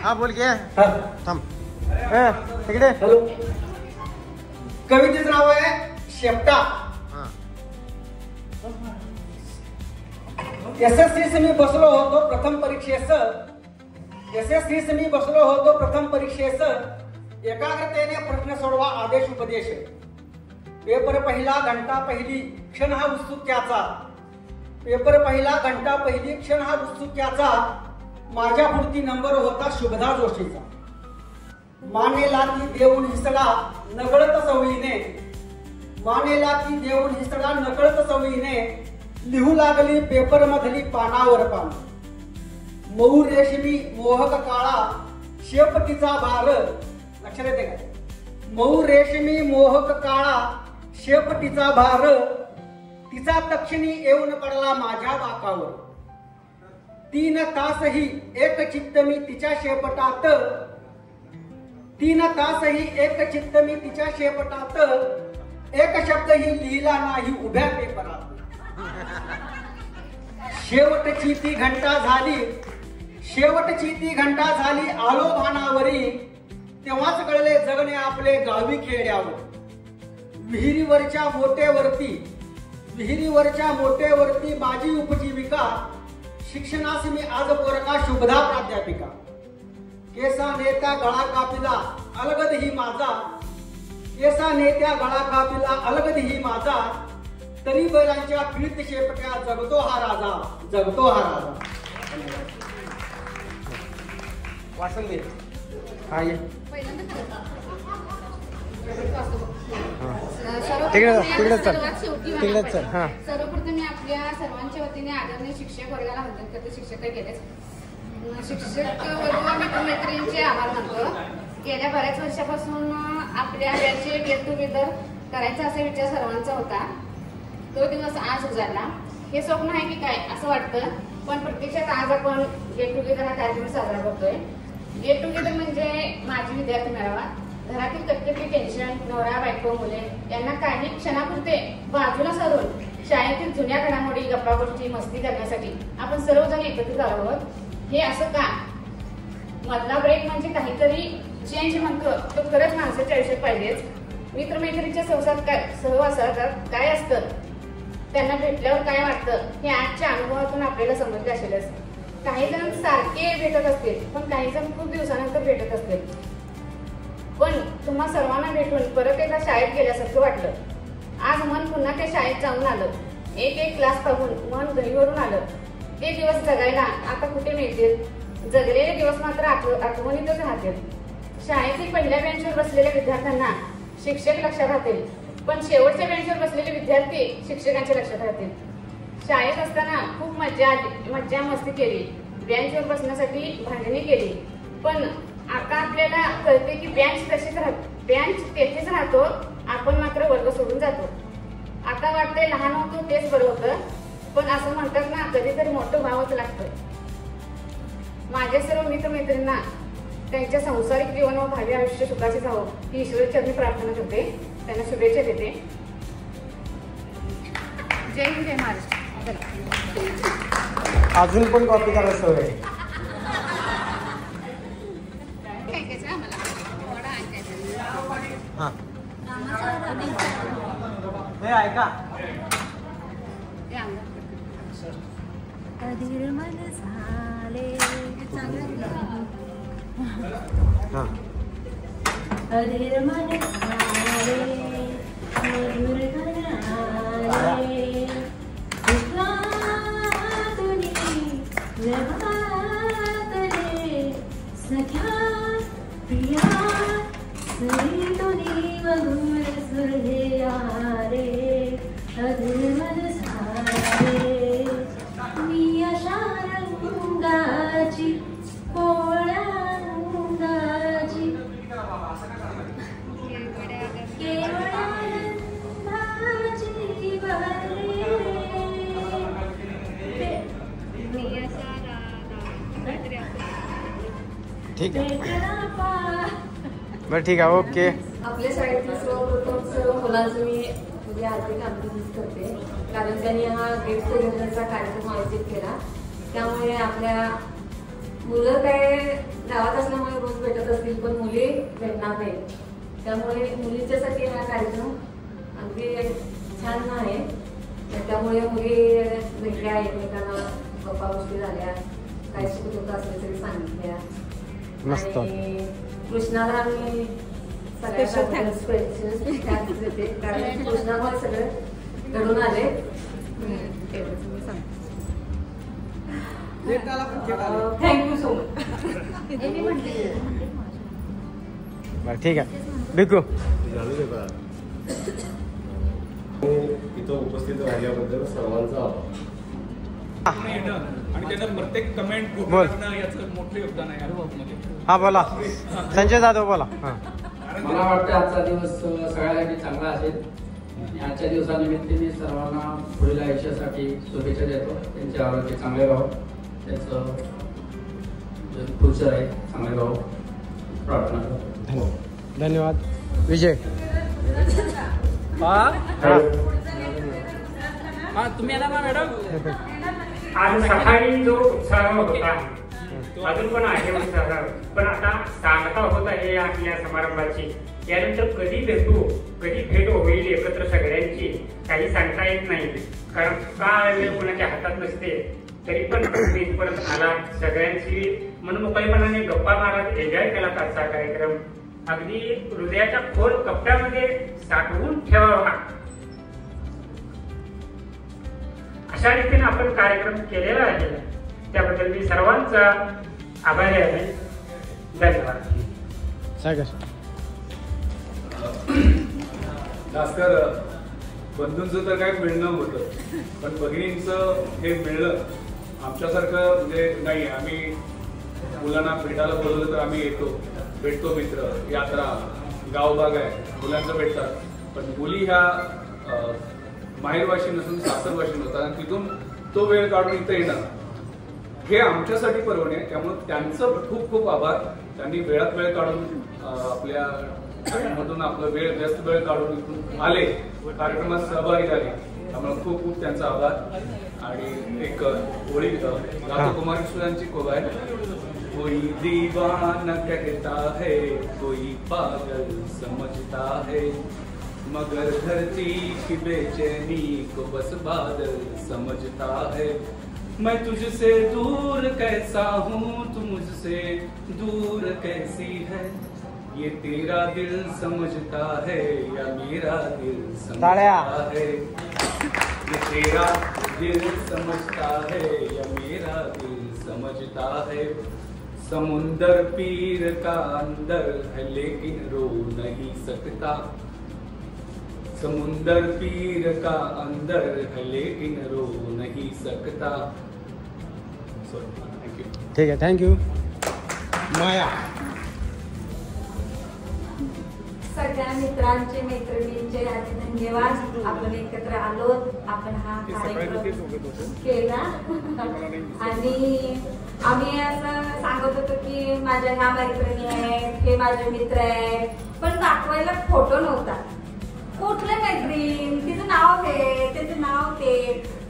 हा बोल घे थांब. तिकडे कवितेचं नाव आहे शेपटा. यशस्वीस मी बसलो होतो प्रथम परीक्षेस. यशस्वीस मी बसलो होतो प्रथम परीक्षेस. एकाग्रतेने प्रश्न सोडवा आदेश उपदेश. पेपर पहिला घंटा पहिली क्षण हा उत्सुक्याचा. पेपर पहिला घंटा पहिली क्षण हा उत्सुक्याचा. माझ्या पुढती नंबर होता शुभदा जोशीचा. मानेला ती देऊन हिसडा नकळत सवयीने. मानेला ती देऊन हिसडा नकळत सवयीने. लिहू लागली पेपर मधली पानावर पान. मऊ रेशमी मोहक काळा शेपटीचा भार. लक्षात येते काय? मऊ रेशमी मोहक काळा शेपटीचा भार. तिचा तक्षणी येऊन पडला माझ्या बाकावर. 3 तासही एक चित्त मी तिच्या शेपटात. 3 तासही एक चित्त मी तिच्या शेपटात. एक शब्दही लिहिला नाही उभ्या पेपरात. शेवटची ती घंटा झाली शेवटची ती घंटा झाली आलो भानावरी, तेव्हाच कळले जगणे आपले गावी खेड्यावर. विहिरीवरच्या मोठेवरती माझी उपजीविका, शिक्षणास मी आज पोरका शुभदा प्राध्यापिका. केसा नेत्या गळा कापिला अलगद ही माझा, केसा नेत्या गळा कापिला अलगद ही माझा, तरी बैलांच्या फिरत शेपट्या जगतो हा राजा, जगतो हा राजा. वाचन दे. हा ये सर्वप्रथम मी आपल्या सर्वांच्या वतीने आदरणीय शिक्षक वर्गाला वंदन करते. शिक्षक गेलेच शिक्षक वर्ग मित्रमैत्रिणींचे आभार मानतो. गेल्या बऱ्याच वर्षापासून आपल्या याचे गेट टुगेदर करायचा असा विचार सर्वांचा होता. तो दिवस आज उजाडला. हे स्वप्न आहे की काय असं वाटतं, पण प्रत्यक्षात आज आपण गेट टुगेदर हा कार्यक्रम साजरा करतोय. गेट टुगेदर म्हणजे माझी विद्यार्थी मेळावा. घरातील कटकटी टेन्शन, नवरा बायको मुले यांना काही क्षणापुरते बाजूला सारून शाळेतील जुन्या घडामोडी गप्पा गोष्टी मस्ती करण्यासाठी आपण सर्वजण एकत्रित आलो आहोत. हे असं का? मधला ब्रेक म्हणजे काहीतरी चेंज म्हणतो तो खरंच माणसाच्या आयुष्यात पाहिजेच. मित्रमैत्रिणीच्या सहवासात काय असतं, त्यांना भेटल्यावर काय वाटतं हे आजच्या अनुभवातून आपल्याला समजले असेलच. काही जण सारखे भेटत असतील, पण काही जण खूप दिवसानंतर भेटत असतील. पण तुम्हा सर्वांना भेटून परत एकदा शाळेत गेल्यासारखं वाटलं. आज मन पुन्हा त्या शाळेत जाऊन आलं. एक क्लास पाहून मन घरीवरून आलं. ते दिवस जगायला आता कुठे मिळतील? जगलेले दिवस मात्र आठवणीतच राहतील. शाळेतील पहिल्या बेंचवर बसलेल्या विद्यार्थ्यांना शिक्षक लक्षात राहतील, पण शेवटच्या बेंचवर बसलेले विद्यार्थी शिक्षकांच्या लक्षात राहतील. शाळेत असताना खूप मज्जा मस्ती केली. बेंचवर बसण्यासाठी भांडणी केली, पण आता आपल्याला कळते की बेंच तेथेच राहतो, आपण मात्र वर्ग सोडून जातो. आता वाटते लहान होतो तेच बरं होतं, पण असं म्हणतात ना, कधीतरी मोठं व्हावंच लागतं. माझ्या सर्व मित्रमैत्रिणींना त्यांच्या संसारिक जीवन व भावी आयुष्य सुखाचे जावं ही ईश्वरचरणी प्रार्थना करते. त्यांना शुभेच्छा देते. जय हिंद, जय महाराष्ट्र. अजून पण कॉपी करायला सवय. हा हे ऐका. अधीर मन झाले अधीर मन झाले मधुर घराले सुखातुनी व्यभातले सख्या प्रिया सरितुनी मधुर सुरहे आले अधीर मन झाले मी अशा रंगाची पोळ्यांगाची केवळानंदाची भरले. ठीक आहे, बरं ठीक आहे, ओके. आपल्या शाळेतील सर्व मुलांचं मी उद्या हार्दिक अभिनंदन करते, कारण त्यांनी हा गेट टुगेदरचा कार्यक्रम आयोजित केला. त्यामुळे आपल्या मुलं काय गावात असल्यामुळे रोज भेटत असतील, पण मुली भेटणार नाही. त्यामुळे मुलींच्यासाठी हा कार्यक्रम अगदी छान आहे. त्यामुळे मुली भेटल्या, एकमेकांना गप्पा गोष्टी झाल्या, काय सुखदुःख असले तरी सांगितल्या. आणि कृष्णाला आम्ही सगळ्या स्पेशल थँक्स देते, कारण कृष्णामुळे सगळं घडून आले. Thank you so much. बरं ठीक आहे, बिकू. इथं उपस्थित राहिल्याबद्दल सर्वांचा आभार. आणि त्यांना प्रत्येक कमेंट बोल. याचं मोठं योगदान आहे अनुभवामध्ये. हा बोला, संजय जाधव बोला. मला वाटतं आजचा दिवस सगळ्यांसाठी चांगला असेल. आजच्या दिवसानिमित्त मी सर्वांना पुढील आयुष्यासाठी शुभेच्छा देतो. त्यांचे आरोग्य चांगले राहो, त्यांचं फ्युचर आहे चांगले राहो, प्रार्थना करतो. धन्यवाद. विजय. तुम्ही येणार ना मॅडम? आज सकाळी जो उत्साह होता अजून पण आहे उत्साह. पण आता सांगता होत आहे आपल्या समारंभाची, यानंतर कधी भेट होईल एकत्र सगळ्यांची काही सांगता येत नाही. कारण का वेळ कोणाच्या हातात नसते. तरी पण इथपर्यंत आला, सगळ्यांची मनमोकळेपणाने गप्पा मारत एन्जॉय केला आजचा कार्यक्रम. अगदी हृदयाच्या खोल कप्प्यामध्ये साठवून ठेवावा अशा रीतीने आपण कार्यक्रम केलेला आहे. त्याबद्दल मी सर्वांचा आभारी आहे. धन्यवाद. भास्कर, बंधूंचं तर काय मिळणं होतं, पण भगिनींचं हे मिळणं आमच्यासारखं म्हणजे नाही. आम्ही मुलांना भेटायला बोलवलं तर आम्ही येतो, भेटतो. मित्र, यात्रा, गावबाग आहे, मुलांचं भेटतात. पण मुली ह्या माहेरवाशी नसून सासरवाशी नव्हतात आणि तिथून तो वेळ काढून इथं येणं हे आमच्यासाठी पर्वणी आहे. त्यामुळे त्यांचं खूप खूप आभार. त्यांनी वेळात वेळ काढून आपल्या मधून आपला व्यस्त वेळ काढून इथून आले, कार्यक्रमात सहभागी झाले. त्यामुळे खूप खूप त्यांचा आभार. आणि एक ओळी राधा कुमार सुरांची कोब आहे. कोई दीवाना कहता है, कोई पागल समझता है, मगर धरती की बेचैनी को बस बादल समझता है. मैं तुझसे दूर कैसा हूँ, तू मुझसे दूर कैसी है, ये तेरा दिल समझता है या मेरा दिल समझता है, ये तेरा दिल समझता है या मेरा दिल समझता है. समुंदर पीर का अंदर है लेकिन रो नहीं सकता, समुंदर पीर का अंदर है लेकिन रो नहीं सकता. थँक्यू. ठीक आहे, थँक्यू. माया. सगळ्या मित्रांचे मैत्रिणींचे धन्यवाद. आपण एकत्र आलो, आपण हा कार्यक्रम केला आणि आम्ही असं सांगत होतो की माझ्या ह्या मैत्रिणी आहेत, हे माझे मित्र आहेत, पण दाखवायला फोटो नव्हता. कुठले मैत्रीण, तिचं नाव हे, त्याचं नाव ते,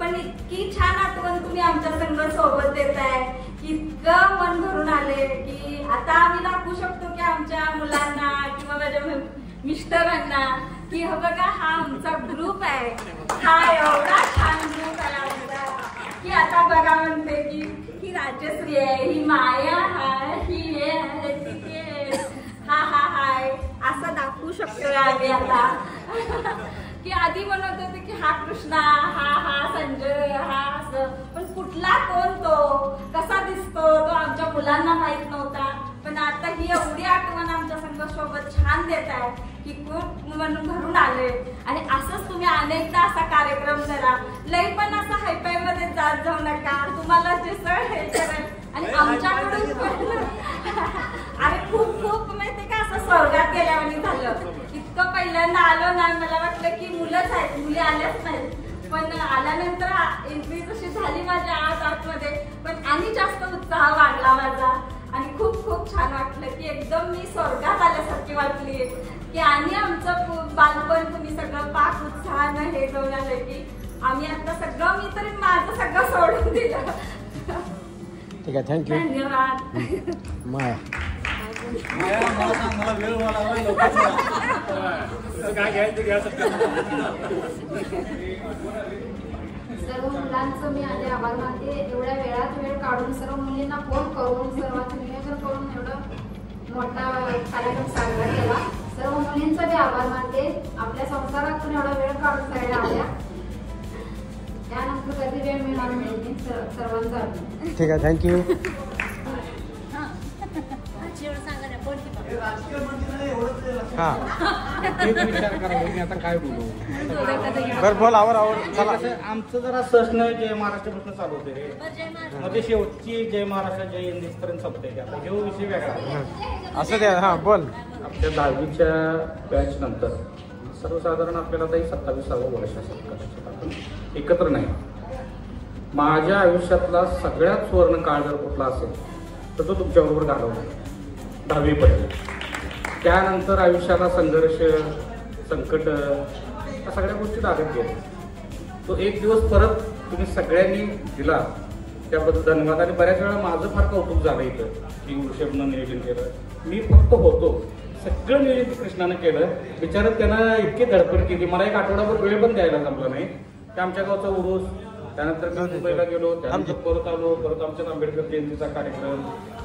पण इतकी छान आठवण तुम्ही आमच्या संघ सोबत देताय, इतकं मन भरून आले की आता आम्ही दाखवू शकतो की आमच्या मुलांना किंवा माझ्या मिस्टरांना की हा बघा हा आमचा ग्रुप आहे, हा एवढा छान ग्रुप आहे आमचा की आता बघा म्हणते की ही राजश्री आहे, ही माया आहे, ही हे आहे, ती आहे, हा हा हाय असं दाखवू शकतोय आम्ही आता. की आधी म्हणत होते की हा कृष्णा, हा संजय, हा असं, पण कुठला कोण तो, कसा दिसतो तो आमच्या मुलांना माहित नव्हता. पण आता ही एवढी आठवण आमच्या संघ सोबत छान देत आहे की खूप मन भरून आले. आणि असंच तुम्ही अनेकदा असा कार्यक्रम करा, लई पण असं हायफाय मध्ये जात जाऊ नका, तुम्हाला जे सण हे करेल. आणि आमच्याकडून पण अरे खूप खूप माहिती का असं स्वर्गात गेल्यावानी झालं. इतकं पहिल्यांदा आलो ना, मला वाटलं की मुलंच आहेत, मुली आल्याच नाहीत. पण आल्यानंतर एंट्री जशी झाली माझ्या आतमध्ये, पण आणि जास्त उत्साह वाढला माझा आणि खूप खूप छान वाटलं की एकदम मी स्वर्गात आल्यासारखी वाटली की आणि आमचं बालपण तुम्ही सगळं पाक उत्साहानं हे जाऊन आलं की आम्ही आता सगळं, मी तरी माझं सगळं सोडून दिलं. ठीक आहे, थँक्यू. धन्यवाद. माया. काय घ्यायचं घ्या. सर्व मुलांचं मी आधी आभार मानते. एवढ्या वेळात वेळ काढून सर्व मुलींना फोन करून सर्वांचं नियोजन करून एवढं मोठा कार्यक्रम साजरा केला. सर्व मुलींचा मी आभार मानते. आपल्या संसारातून एवढा वेळ काढून सगळ्या आल्या. त्यानंतर कधी वेळ मिळणार नाही सर्वांचा. ठीक आहे, थँक्यू. हा विचार करा आता काय बोलू. बरं बोल, आवर चला. आमचं जरा सण जय महाराष्ट्रापासून चालू होते रे, म्हणजे शेवटची जय महाराष्ट्र जय हिंद पर्यंत संपते. आता हे विषय वेगळा असं द्या. हा बोल. आमच्या 10वीच्या बॅच नंतर सर्वसाधारण आपल्याला तरी 27वे वर्ष असेल कदाचित आपण एकत्र नाही. माझ्या आयुष्यातला सगळ्यात सुवर्ण काळ जर कुठला असेल तर तो तुमच्याबरोबर घालवला 10वीपर्यंत. त्यानंतर आयुष्याला संघर्ष, संकट या सगळ्या गोष्टी लागत गेल्या. तो एक दिवस परत तुम्ही सगळ्यांनी दिला त्याबद्दल धन्यवाद. आणि बऱ्याच वेळा माझं फार कौतुक झालं इथं की वृषभनं नियोजन केलं. मी फक्त होतो, सगळं नियोजन कृष्णानं केलं. बिचारत त्यानं इतकी धडपड केली, मला एक आठवडाभर वेळ पण द्यायला जमला नाही. ते आमच्या गावचा उरूस, त्यानंतर मी मुंबईला गेलो, त्यानंतर परत आलो, परत आमच्या आंबेडकर जयंतीचा कार्यक्रम,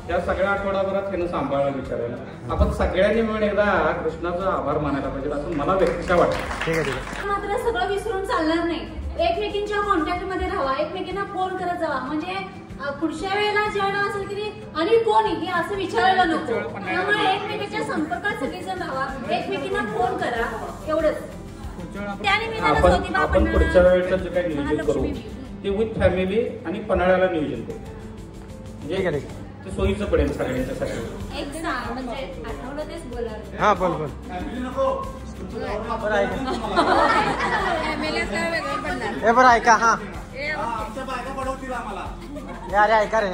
त्या सगळ्या आठवडाभरात त्यानं सांभाळलं विचारायला. आपण सगळ्यांनी मिळून एकदा कृष्णाचा आभार मानायला पाहिजे असं मला व्यक्तिशः वाटतं. मात्र सगळं विसरून चालणार नाही. एकमेकींच्या कॉन्टॅक्ट मध्ये राहा, एकमेकींना फोन करत जावा. म्हणजे पुढच्या वेळेला जेवण असेल की आणि कोण हे असं विचारायला नको. त्यामुळे एकमेकींच्या संपर्कात सगळेजण राहा, एकमेकींना फोन करा, एवढंच. आपण पुढच्या वेळेचं जे काही नियोजन करू ते विथ फॅमिली आणि पन्हाळ्याला नियोजन करू, म्हणजे ते सोयीचं पडेल सगळ्यांच्यासाठी. एक सांग म्हणजे आठवलं तेच बोला. हा बोल बोल. हे बरं ऐका. हा आमच्या बायका पडवतील आम्हाला. अरे ऐका रे.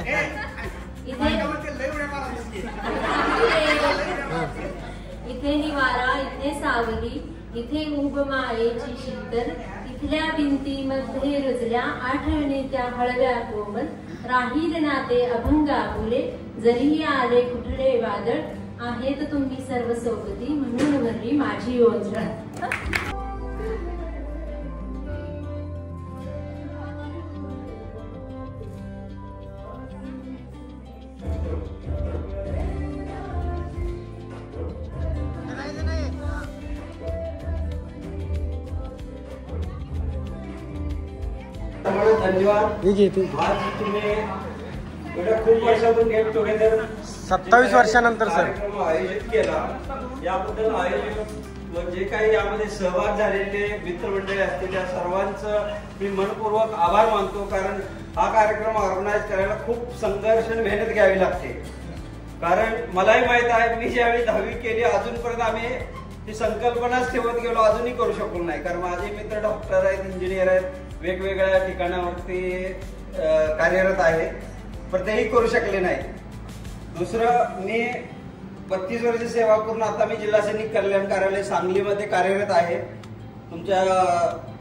इथे निवारा, इथे सावली, इथे उब मायेची शीतल, इथल्या भिंतीमध्ये रुजल्या आठवणी त्या हळव्या कोमल, राहील नाते अभंगा बोले, जरीही आले कुठले वादळ, आहेत तुम्ही सर्व सोबती म्हणून भरली माझी ओंजळ. धन्यवाद. आज तुम्ही खूप वर्षातून गेट टुगेदर 27 वर्षानंतर सर कार्यक्रम आयोजित केला. याबद्दल आयोजक जे काही यामध्ये सहभाग झालेले मित्रमंडळी असतील त्या सर्वांचं मी मनपूर्वक आभार मानतो. कारण हा कार्यक्रम ऑर्गनाईज करायला खूप संघर्ष आणि मेहनत घ्यावी लागते. कारण मलाही माहित आहे, मी ज्यावेळी 10वी केली अजूनपर्यंत आम्ही ती संकल्पनाच ठेवत गेलो, अजूनही करू शकलो नाही. कारण माझे मित्र डॉक्टर आहेत, इंजिनियर आहेत, वेगवेगळ्या ठिकाणावरती कार्यरत आहेत, पण तेही करू शकले नाही. दुसरं, मी 32 वर्ष सेवा करून आता मी जिल्हा सैनिक कल्याण कार्यालय सांगलीमध्ये कार्यरत आहे. तुमच्या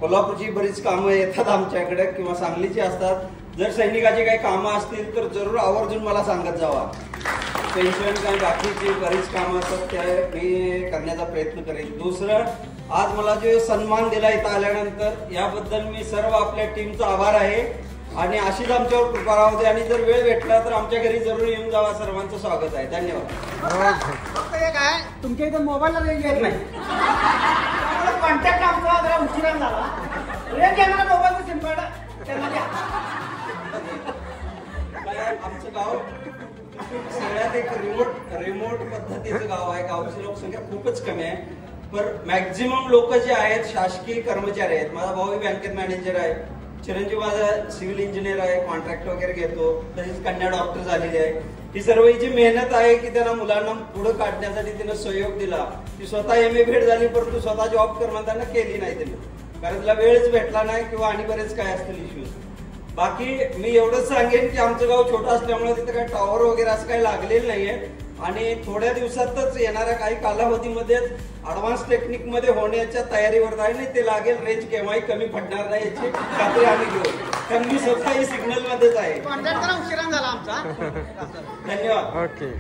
कोल्हापूरची बरीच कामं येतात आमच्याकडे किंवा सांगलीची असतात. जर सैनिकाची काही कामं असतील तर जरूर आवर्जून मला सांगत जावा. पेन्शन काही बाकीची बरीच कामं असतात त्या मी करण्याचा प्रयत्न करेन. दुसरं, आज मला जो सन्मान दिला इथं आल्यानंतर याबद्दल मी सर्व आपल्या टीमचा आभार आहे. आणि अशीच आमच्यावर कृपा राहू दे. आणि जर वेळ भेटला तर आमच्या घरी जरूर येऊन जावा. सर्वांचं स्वागत आहे. धन्यवाद. फक्त एक आहे, तुमच्या इथं मोबाईलला रेंज येत नाही, कॉन्टॅक्ट आमचा जरा उशिरा झाला. रेंज येणार मोबाईलचं सिम कार्ड त्यांना द्या. आमचं गाव सगळ्यात एक रिमोट पद्धतीचं गाव आहे. गावची लोकसंख्या खूपच कमी आहे, पण मॅक्झिमम लोक जे आहेत शासकीय कर्मचारी आहेत. माझा भाऊ बँकेत मॅनेजर आहे, चिरंजीव माझा सिव्हिल इंजिनियर आहे, कॉन्ट्रॅक्ट वगैरे घेतो, तसेच कन्या डॉक्टर झालेली आहे. ही सर्व जी मेहनत आहे की त्यांना मुलांना पुढे काढण्यासाठी तिनं सहयोग दिला. ती स्वतः MA झाली, परंतु स्वतः जॉब कर म्हणताना केली नाही तिने, कारण तिला वेळच भेटला नाही किंवा आणि बरेच काय असतील इश्यूज. बाकी मी एवढंच सांगेन की आमचं गाव छोटं असल्यामुळे तिथे काही टॉवर वगैरे असं काही लागलेलं नाहीये. आणि थोड्या दिवसातच येणाऱ्या काही कालावधीमध्येच ऍडव्हान्स टेक्निक मध्ये होण्याच्या तयारीवर आहे. नाही ते लागेल, रेंज केव्हाही कमी पडणार नाही याची खात्री आम्ही घेऊ. कारण मी स्वतःही सिग्नल मध्येच आहे. कॉन्टॅक्ट जरा उशिरा झाला आमचा. धन्यवाद. ओके.